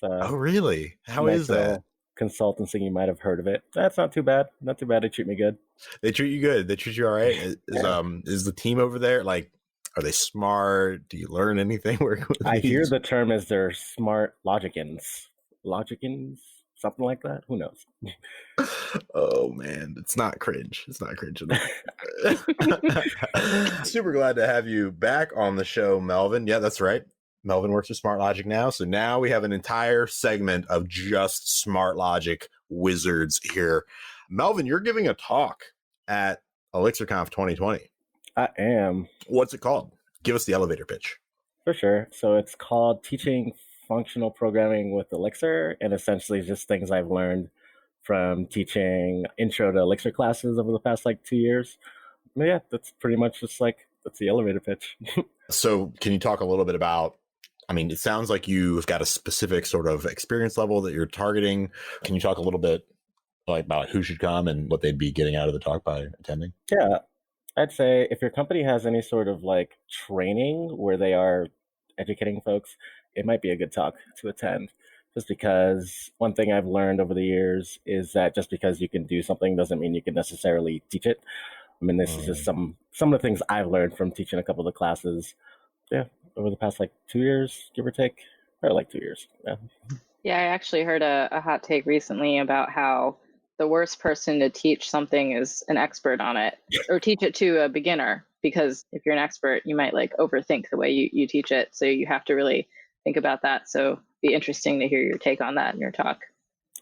Oh, really? How is that? Consultancy, you might have heard of it. That's not too bad. Not too bad. They treat me good. They treat you good. They treat you all right. Is the team over there like? Are they smart? Do you learn anything? I hear the term is they're smart logicans, something like that. Who knows? Oh man, it's not cringe. It's not cringe enough. Super glad to have you back on the show, Melvin. Yeah, that's right. Melvin works with Smart Logic now. So now we have an entire segment of just Smart Logic wizards here. Melvin, you're giving a talk at ElixirConf 2020. I am. What's it called? Give us the elevator pitch. For sure. So it's called Teaching Functional Programming with Elixir, and essentially just things I've learned from teaching intro to Elixir classes over the past 2 years. But yeah, that's pretty much just that's the elevator pitch. So can you talk a little bit about, it sounds like you've got a specific sort of experience level that you're targeting. Can you talk a little bit about who should come and what they'd be getting out of the talk by attending? Yeah, I'd say if your company has any sort of training where they are educating folks, it might be a good talk to attend. Just because one thing I've learned over the years is that just because you can do something doesn't mean you can necessarily teach it. This is just some of the things I've learned from teaching a couple of the classes. Yeah, over the past 2 years, give or take, or 2 years. Yeah. Yeah, I actually heard a hot take recently about how the worst person to teach something is an expert on it, or teach it to a beginner, because if you're an expert, you might overthink the way you teach it. So you have to really think about that. So it'd be interesting to hear your take on that in your talk.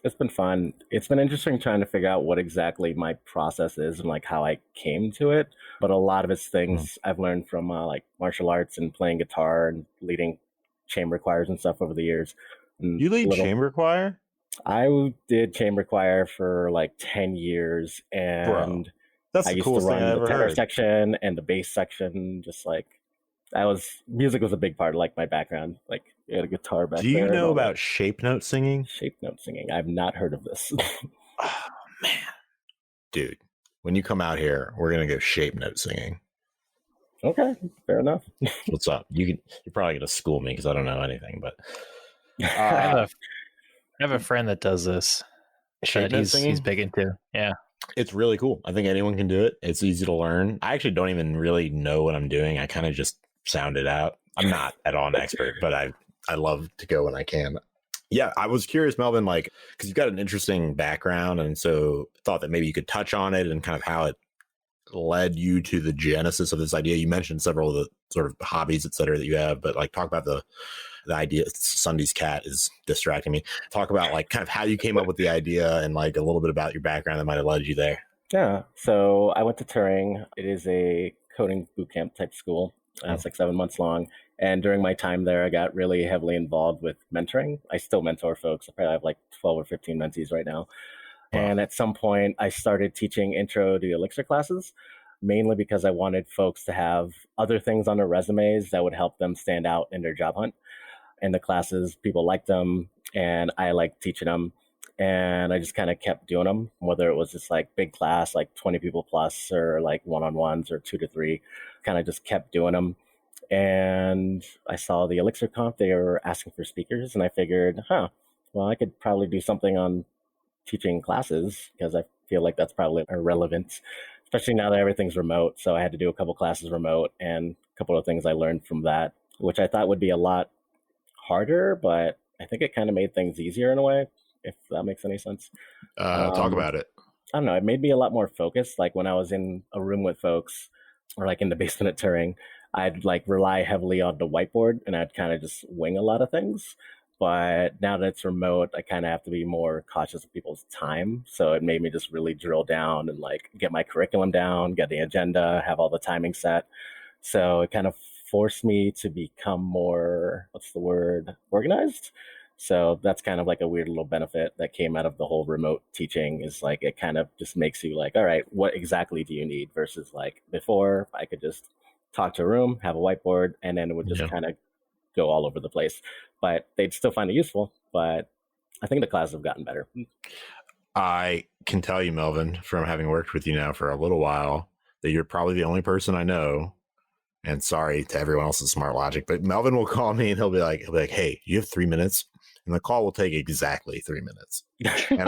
It's been fun. It's been interesting trying to figure out what exactly my process is and how I came to it. But a lot of it's things I've learned from martial arts and playing guitar and leading chamber choirs and stuff over the years. And you lead chamber choir? I did chamber choir for 10 years, and Bro, that's I used to run the tenor section and the bass section. Just music was a big part of my background. You had a guitar back there. Do you know about shape note singing? Shape note singing. I've not heard of this. Oh man, dude, when you come out here, we're gonna go shape note singing. Okay, fair enough. What's up? You're probably gonna school me because I don't know anything, but I have a friend that does this. Shape note singing? He's big into. Yeah. It's really cool. I think anyone can do it. It's easy to learn. I actually don't even really know what I'm doing. I kind of just sound it out. I'm not at all an expert, but I love to go when I can. Yeah, I was curious, Melvin, because you've got an interesting background, and so thought that maybe you could touch on it and kind of how it led you to the genesis of this idea. You mentioned several of the sort of hobbies, et cetera, that you have, but talk about the idea. Sunday's cat is distracting me. Talk about kind of how you came up with the idea and a little bit about your background that might have led you there. Yeah, so I went to Turing. It is a coding bootcamp type school. It's 7 months long. And during my time there, I got really heavily involved with mentoring. I still mentor folks. I probably have 12 or 15 mentees right now. Wow. And at some point, I started teaching intro to Elixir classes, mainly because I wanted folks to have other things on their resumes that would help them stand out in their job hunt. And the classes, people liked them, and I liked teaching them. And I just kind of kept doing them, whether it was just big class, 20 people plus, or one-on-ones or 2 to 3, kind of just kept doing them. And I saw the ElixirConf, they were asking for speakers, and I figured, well, I could probably do something on teaching classes, because I feel like that's probably irrelevant, especially now that everything's remote. So I had to do a couple classes remote, and a couple of things I learned from that, which I thought would be a lot harder, but I think it kind of made things easier in a way, if that makes any sense. Talk about it. I don't know. It made me a lot more focused. When I was in a room with folks, or in the basement at Turing, I'd rely heavily on the whiteboard, and I'd kind of just wing a lot of things. But now that it's remote, I kind of have to be more cautious of people's time. So it made me just really drill down and get my curriculum down, get the agenda, have all the timing set. So it kind of forced me to become more, organized. So that's kind of a weird little benefit that came out of the whole remote teaching, is it kind of just makes you all right, what exactly do you need? Versus before, I could just talk to a room, have a whiteboard, and then it would just kind of go all over the place. But they'd still find it useful. But I think the classes have gotten better. I can tell you, Melvin, from having worked with you now for a little while, that you're probably the only person I know. And sorry to everyone else in Smart Logic, but Melvin will call me and he'll be like, hey, you have 3 minutes? And the call will take exactly 3 minutes. And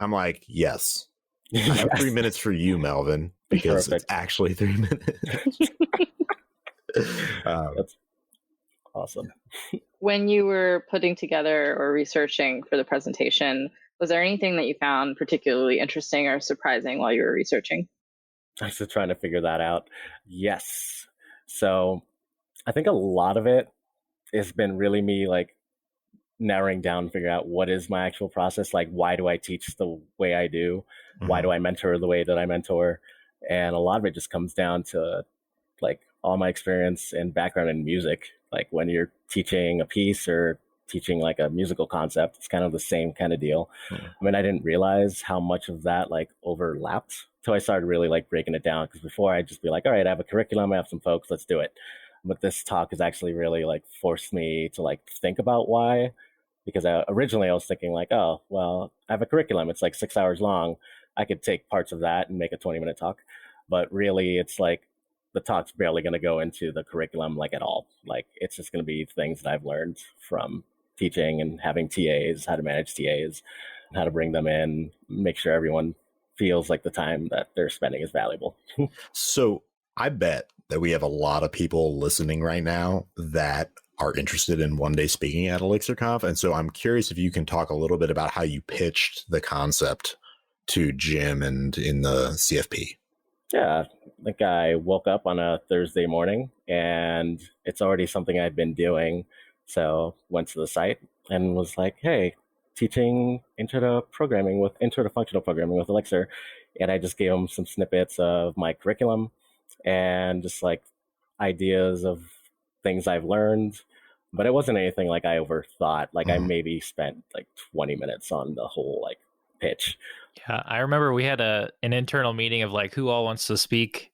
I'm like, yes. I have 3 minutes for you, Melvin, because Perfect. It's actually 3 minutes. That's awesome. When you were putting together or researching for the presentation, was there anything that you found particularly interesting or surprising while you were researching? I'm still trying to figure that out. Yes. So I think a lot of it has been really me like narrowing down, figuring out what is my actual process. Like, why do I teach the way I do? Why do I mentor the way that I mentor? And a lot of it just comes down to like all my experience and background in music. Like when you're teaching a piece or teaching like a musical concept, it's kind of the same kind of deal. I mean, I didn't realize how much of that like overlapped until I started really like breaking it down. Because before I'd just be like, all right, I have a curriculum, I have some folks, let's do it. But this talk has actually really like forced me to like think about why. Because originally I was thinking like, oh, well, I have a curriculum. It's like 6 hours long. I could take parts of that and make a 20-minute talk. But really, it's like the talk's barely going to go into the curriculum like at all. Like it's just going to be things that I've learned from teaching and having TAs, how to manage TAs, how to bring them in, make sure everyone feels like the time that they're spending is valuable. So I bet that we have a lot of people listening right now that are interested in one day speaking at ElixirConf. And so I'm curious if you can talk a little bit about how you pitched the concept to Jim and in the CFP. Yeah, I think I woke up on a Thursday morning and it's already something I'd been doing. So went to the site and was like, hey, teaching intro to functional programming with Elixir. And I just gave them some snippets of my curriculum and just like ideas of things I've learned. But it wasn't anything like I overthought. Like I maybe spent like 20 minutes on the whole like pitch. Yeah, I remember we had an internal meeting of like who all wants to speak,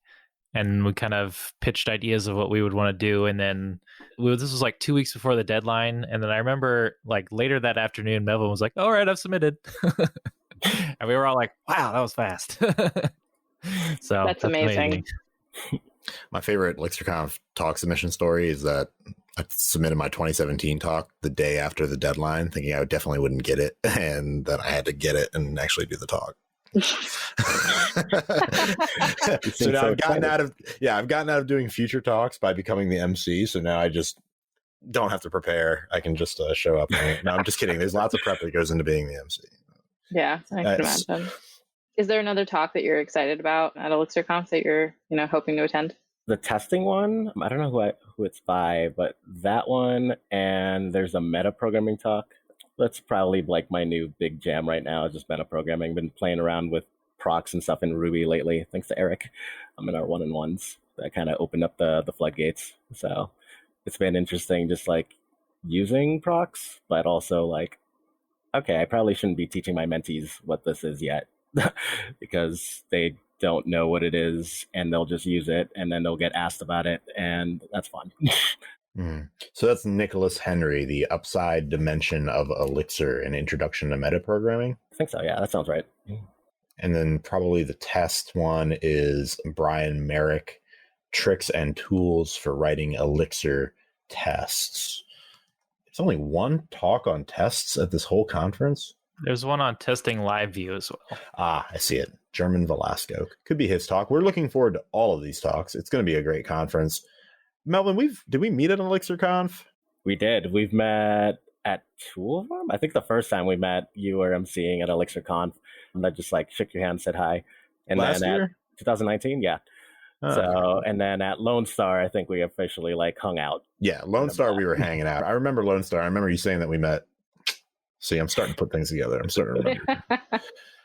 and we kind of pitched ideas of what we would want to do. And then this was like 2 weeks before the deadline. And then I remember like later that afternoon, Melvin was like, all right, I've submitted. And we were all like, wow, that was fast. So that's amazing. My favorite ElixirConf talk submission story is that I submitted my 2017 talk the day after the deadline, thinking I definitely wouldn't get it, and that I had to get it and actually do the talk. So now I've gotten out of doing future talks by becoming the MC. So now I just don't have to prepare. I can just show up. No, I'm just kidding. There's lots of prep that goes into being the MC. Yeah, I can imagine. Is there another talk that you're excited about at ElixirConf that you're, hoping to attend? The testing one, I don't know who it's by, but that one, and there's a meta programming talk. That's probably like my new big jam right now, is just meta programming. Been playing around with procs and stuff in Ruby lately, thanks to Eric. I'm in our one-on-ones. That kind of opened up the floodgates. So it's been interesting just like using procs, but also like, okay, I probably shouldn't be teaching my mentees what this is yet because they don't know what it is and they'll just use it and then they'll get asked about it, and that's fun. So that's Nicholas Henry, the upside dimension of Elixir, an introduction to metaprogramming. I think so. Yeah, that sounds right. And then probably the test one is Brian Merrick, tricks and tools for writing Elixir tests. There's only one talk on tests at this whole conference. There's one on testing LiveView as well. Ah, I see it. German Velasco. Could be his talk. We're looking forward to all of these talks. It's going to be a great conference. Melvin, did we meet at ElixirConf? We did. We've met at two of them. I think the first time we met, you were emceeing at ElixirConf, and I just like shook your hand, said hi. And last then year? At 2019, yeah. And then at Lone Star, I think we officially like hung out. Yeah, Lone Star, we were hanging out. I remember Lone Star. I remember you saying that we met. See, I'm starting to put things together. I'm starting to remember.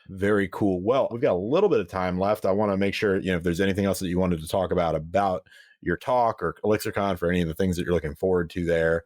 Very cool. Well, we've got a little bit of time left. I want to make sure, if there's anything else that you wanted to talk about your talk or ElixirConf or any of the things that you're looking forward to there,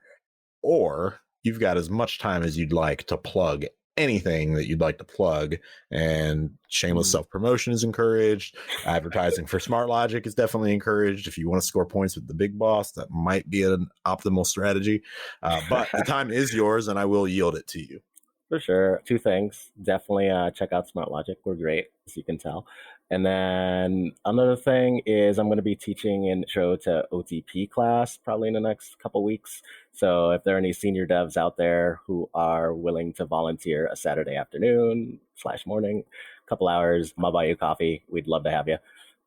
or you've got as much time as you'd like to plug anything that you'd like to plug, and shameless self-promotion is encouraged. Advertising for Smart Logic is definitely encouraged. If you want to score points with the big boss, that might be an optimal strategy. But the time is yours, and I will yield it to you. For sure. Two things. Definitely check out Smart Logic. We're great, as you can tell. And then another thing is I'm going to be teaching an intro to OTP class probably in the next couple weeks. So if there are any senior devs out there who are willing to volunteer a Saturday afternoon/morning, a couple hours, I'll buy you coffee. We'd love to have you.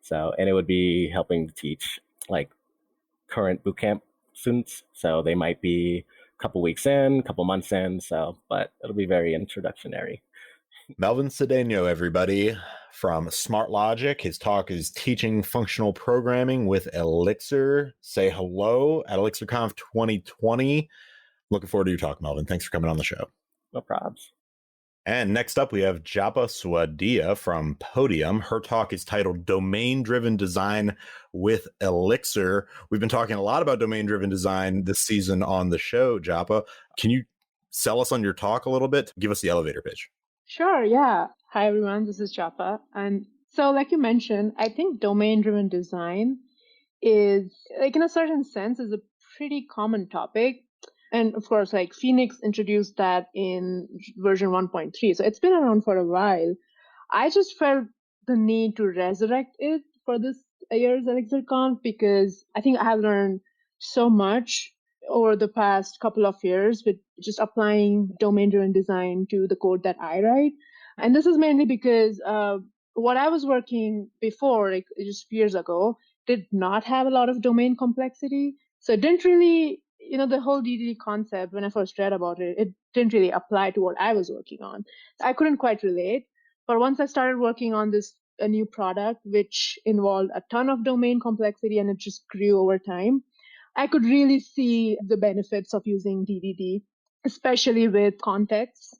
So, and it would be helping to teach like current bootcamp students. So they might be a couple weeks in, a couple months in. So, but it'll be very introductionary. Melvin Cedeno, everybody, from Smart Logic. His talk is Teaching Functional Programming with Elixir. Say hello at ElixirConf 2020. Looking forward to your talk, Melvin. Thanks for coming on the show. No probs. And next up, we have Japa Swadia from Podium. Her talk is titled Domain-Driven Design with Elixir. We've been talking a lot about domain-driven design this season on the show, Japa. Can you sell us on your talk a little bit? Give us the elevator pitch. Sure, yeah. Hi, everyone. This is Japa. And so, like you mentioned, I think domain-driven design is, like, in a certain sense, is a pretty common topic. And of course, like Phoenix introduced that in version 1.3. So it's been around for a while. I just felt the need to resurrect it for this year's ElixirConf because I think I have learned so much over the past couple of years with just applying domain-driven design to the code that I write. And this is mainly because what I was working before, like just years ago, did not have a lot of domain complexity. So it didn't really, the whole DDD concept, when I first read about it, it didn't really apply to what I was working on. I couldn't quite relate. But once I started working on a new product, which involved a ton of domain complexity and it just grew over time, I could really see the benefits of using DDD, especially with contexts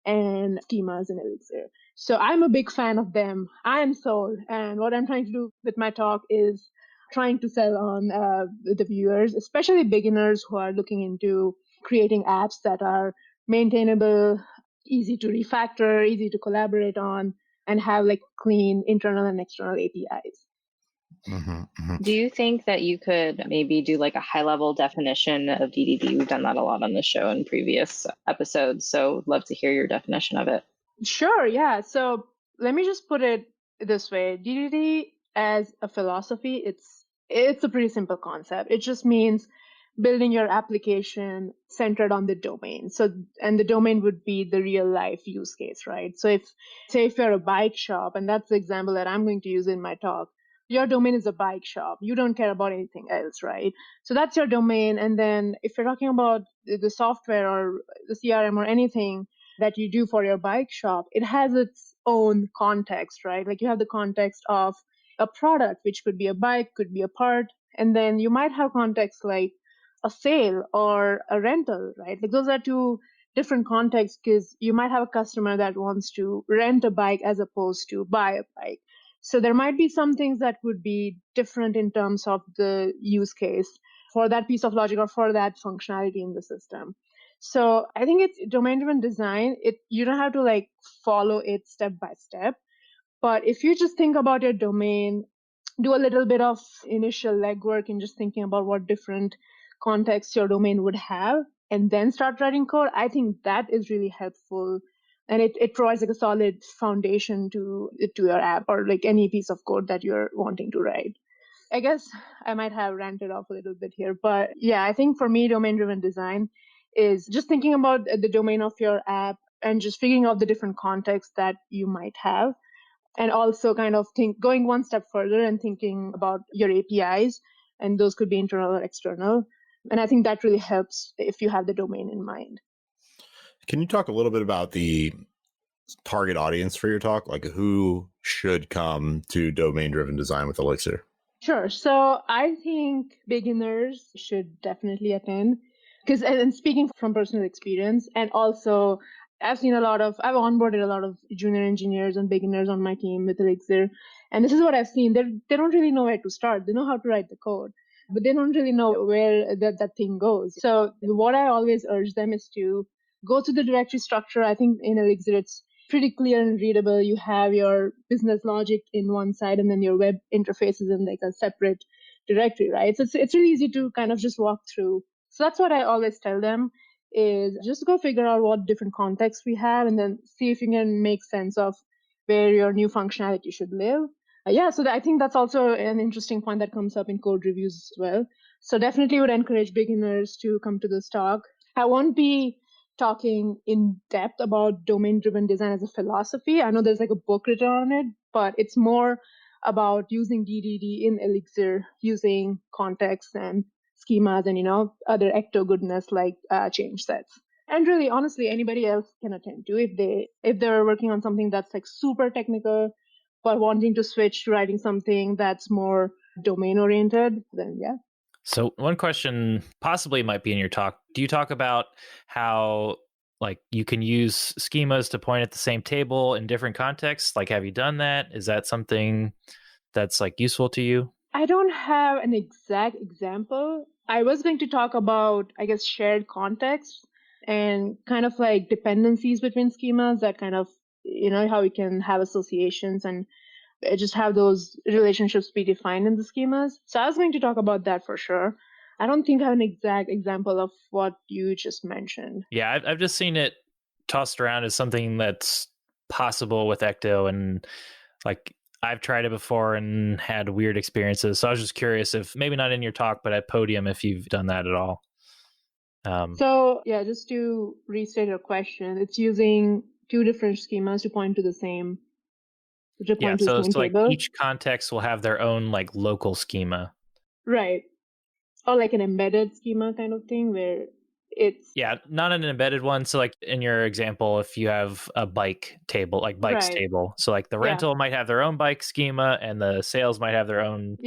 and schemas in Elixir. So I'm a big fan of them. I am sold. And what I'm trying to do with my talk is trying to sell on the viewers, especially beginners who are looking into creating apps that are maintainable, easy to refactor, easy to collaborate on, and have like clean internal and external APIs. Mm-hmm, mm-hmm. Do you think that you could maybe do like a high-level definition of DDD? We've done that a lot on the show in previous episodes, so love to hear your definition of it. Sure, yeah. So let me just put it this way. DDD as a philosophy, it's a pretty simple concept. It just means building your application centered on the domain. And the domain would be the real life use case, right? So if you're a bike shop, and that's the example that I'm going to use in my talk, your domain is a bike shop. You don't care about anything else, right? So that's your domain. And then if you're talking about the software or the CRM or anything that you do for your bike shop, it has its own context, right? Like you have the context of a product, which could be a bike, could be a part. And then you might have context like a sale or a rental, right? Like those are two different contexts because you might have a customer that wants to rent a bike as opposed to buy a bike. So there might be some things that would be different in terms of the use case for that piece of logic or for that functionality in the system. So I think it's domain-driven design. You don't have to like follow it step by step. But if you just think about your domain, do a little bit of initial legwork in just thinking about what different contexts your domain would have, and then start writing code, I think that is really helpful. And it provides like a solid foundation to your app or like any piece of code that you're wanting to write. I guess I might have ranted off a little bit here, but yeah, I think for me, domain-driven design is just thinking about the domain of your app and just figuring out the different contexts that you might have. And also kind of going one step further and thinking about your APIs, and those could be internal or external. And I think that really helps if you have the domain in mind. Can you talk a little bit about the target audience for your talk? Like who should come to domain-driven design with Elixir? Sure. So I think beginners should definitely attend because, and speaking from personal experience, and also I've onboarded a lot of junior engineers and beginners on my team with Elixir. And this is what I've seen. They don't really know where to start. They know how to write the code, but they don't really know where that thing goes. So what I always urge them is to go to the directory structure. I think in Elixir, it's pretty clear and readable. You have your business logic in one side and then your web interface is in like a separate directory, right? So it's really easy to kind of just walk through. So that's what I always tell them is just go figure out what different contexts we have and then see if you can make sense of where your new functionality should live. So I think that's also an interesting point that comes up in code reviews as well. So definitely would encourage beginners to come to this talk. I won't be talking in depth about domain-driven design as a philosophy. I know there's like a book written on it, but it's more about using DDD in Elixir, using context and schemas and, other ecto goodness like change sets. And really, honestly, anybody else can attend to if they're working on something that's like super technical but wanting to switch to writing something that's more domain oriented, then yeah. So one question possibly might be in your talk. Do you talk about how like you can use schemas to point at the same table in different contexts? Like, have you done that? Is that something that's like useful to you? I don't have an exact example. I was going to talk about, I guess, shared contexts and kind of like dependencies between schemas that kind of, how we can have associations and just have those relationships be defined in the schemas. So I was going to talk about that for sure. I don't think I have an exact example of what you just mentioned. Yeah, I've just seen it tossed around as something that's possible with Ecto, and like I've tried it before and had weird experiences. So I was just curious if maybe not in your talk, but at Podium, if you've done that at all. So yeah, just to restate your question, it's using two different schemas to point to the same. So like each context will have their own like local schema. Right. Or like an embedded schema kind of thing where it's... Yeah, not an embedded one. So like in your example, if you have a bike table, like bikes table. So like the rental might have their own bike schema and the sales might have their own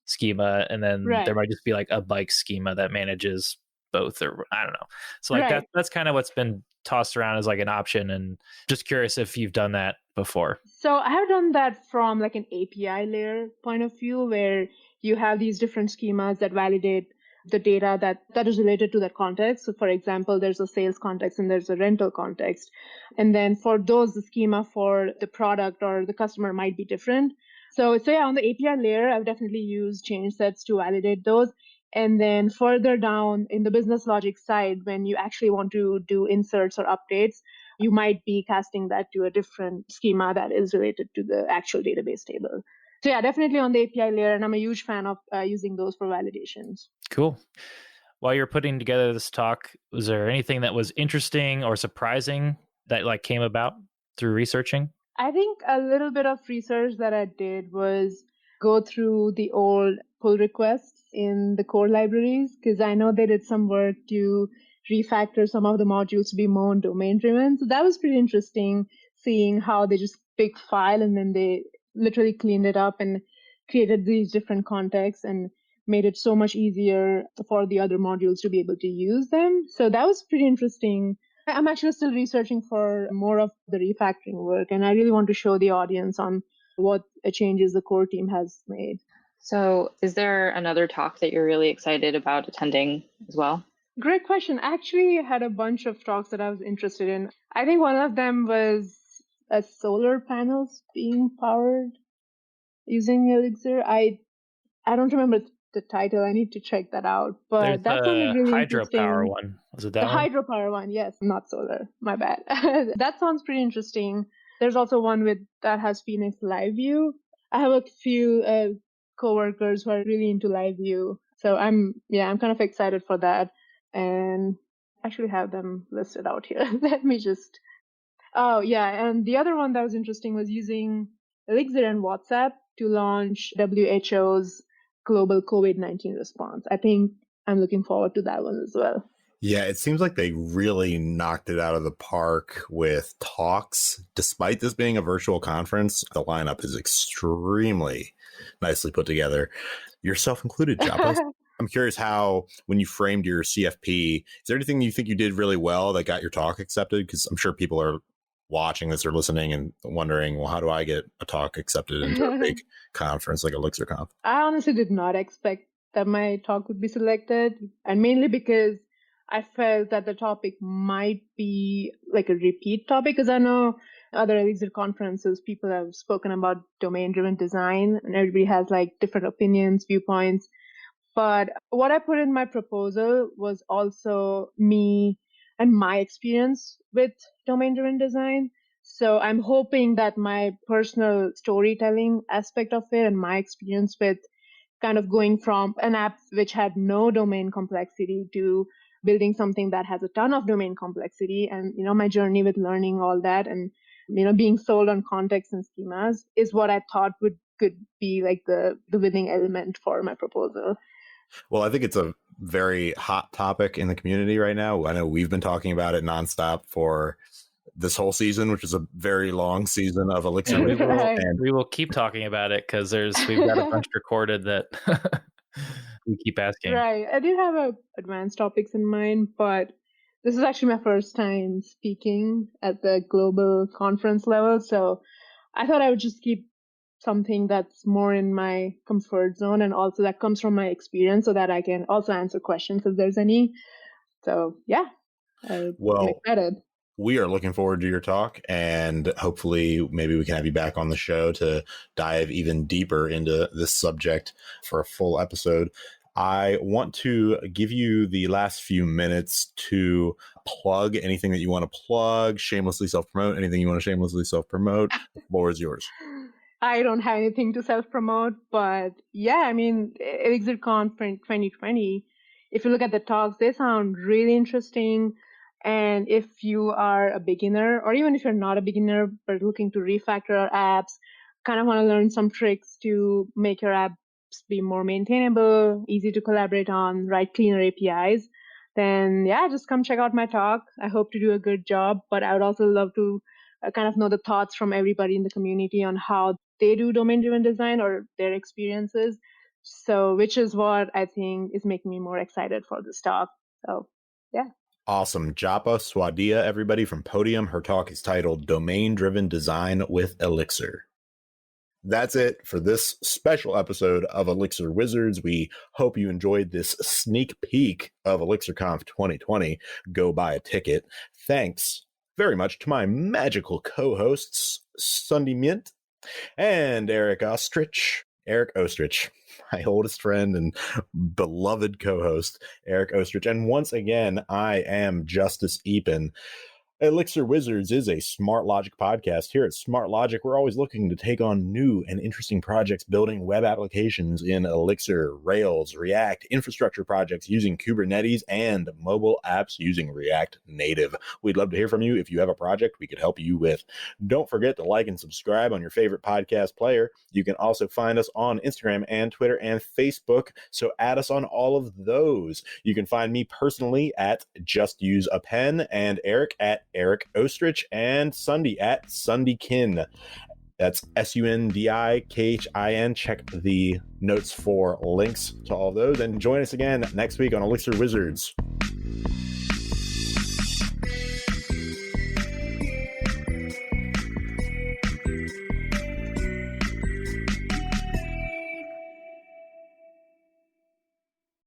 schema. And then there might just be like a bike schema that manages both, or I don't know. So like that's kind of what's been tossed around as like an option, and just curious if you've done that before. So I have done that from like an API layer point of view, where you have these different schemas that validate the data that is related to that context. So for example, there's a sales context and there's a rental context. And then for those, the schema for the product or the customer might be different. So yeah, on the API layer, I've definitely used change sets to validate those. And then further down in the business logic side, when you actually want to do inserts or updates, you might be casting that to a different schema that is related to the actual database table. So yeah, definitely on the API layer, and I'm a huge fan of using those for validations. Cool. While you're putting together this talk, was there anything that was interesting or surprising that like came about through researching? I think a little bit of research that I did was go through the old pull requests in the core libraries, because I know they did some work to refactor some of the modules to be more domain driven. So that was pretty interesting, seeing how they just picked file and then they literally cleaned it up and created these different contexts and made it so much easier for the other modules to be able to use them. So that was pretty interesting. I'm actually still researching for more of the refactoring work, and I really want to show the audience on what changes the core team has made. So is there another talk that you're really excited about attending as well? Great question. I actually had a bunch of talks that I was interested in. I think one of them was solar panels being powered using Elixir. I don't remember the title. I need to check that out. But that sounded really interesting. Hydropower one. Was it that one? The hydropower one, yes. Not solar. My bad. That sounds pretty interesting. There's also one that has Phoenix LiveView. I have a few coworkers who are really into LiveView. So I'm kind of excited for that. And actually have them listed out here. Let me just... Oh, yeah. And the other one that was interesting was using Elixir and WhatsApp to launch WHO's global COVID-19 response. I think I'm looking forward to that one as well. Yeah, it seems like they really knocked it out of the park with talks. Despite this being a virtual conference, the lineup is extremely nicely put together. Yourself included, Japa. I'm curious how, when you framed your CFP, is there anything you think you did really well that got your talk accepted? Because I'm sure people are watching this or listening and wondering, well, how do I get a talk accepted into a big conference like ElixirConf? I honestly did not expect that my talk would be selected, and mainly because I felt that the topic might be like a repeat topic, because I know other Elixir conferences, people have spoken about domain-driven design, and everybody has like different opinions, viewpoints. But what I put in my proposal was also me and my experience with domain-driven design. So I'm hoping that my personal storytelling aspect of it and my experience with kind of going from an app which had no domain complexity to building something that has a ton of domain complexity, and my journey with learning all that and being sold on context and schemas is what I thought could be like the winning element for my proposal. Well, I think it's a very hot topic in the community right now. I know we've been talking about it nonstop for this whole season, which is a very long season of Elixir. And and we will keep talking about it because we've got a bunch recorded that we keep asking. Right. I did have advanced topics in mind, but this is actually my first time speaking at the global conference level. So I thought I would just keep something that's more in my comfort zone and also that comes from my experience so that I can also answer questions if there's any. So yeah, I'm excited. We are looking forward to your talk, and hopefully maybe we can have you back on the show to dive even deeper into this subject for a full episode. I want to give you the last few minutes to plug anything that you want to plug, shamelessly self-promote, anything you want to shamelessly self-promote. The floor is yours. I don't have anything to self-promote, but yeah, I mean, ElixirConf 2020, if you look at the talks, they sound really interesting. And if you are a beginner, or even if you're not a beginner, but looking to refactor our apps, kind of want to learn some tricks to make your apps be more maintainable, easy to collaborate on, write cleaner APIs, then yeah, just come check out my talk. I hope to do a good job, but I would also love to kind of know the thoughts from everybody in the community on how they do domain-driven design or their experiences. So, which is what I think is making me more excited for this talk. So, yeah. Awesome. Japa Swadia, everybody from Podium. Her talk is titled Domain-Driven Design with Elixir. That's it for this special episode of Elixir Wizards. We hope you enjoyed this sneak peek of ElixirConf 2020. Go buy a ticket. Thanks very much to my magical co-hosts, Sunday Mint and Eric Ostrich. Eric Ostrich, my oldest friend and beloved co-host, Eric Ostrich. And once again, I am Justice Epen. Elixir Wizards is a Smart Logic podcast. Here at Smart Logic, we're always looking to take on new and interesting projects building web applications in Elixir, Rails, React, infrastructure projects using Kubernetes, and mobile apps using React Native. We'd love to hear from you. If you have a project we could help you with, don't forget to like and subscribe on your favorite podcast player. You can also find us on Instagram and Twitter and Facebook, so add us on all of those. You can find me personally at Just Use a Pen, and Eric at Eric Ostrich, and Sunday at Sundaykin. That's Sundikhin. Check the notes for links to all those, and join us again next week on Elixir Wizards.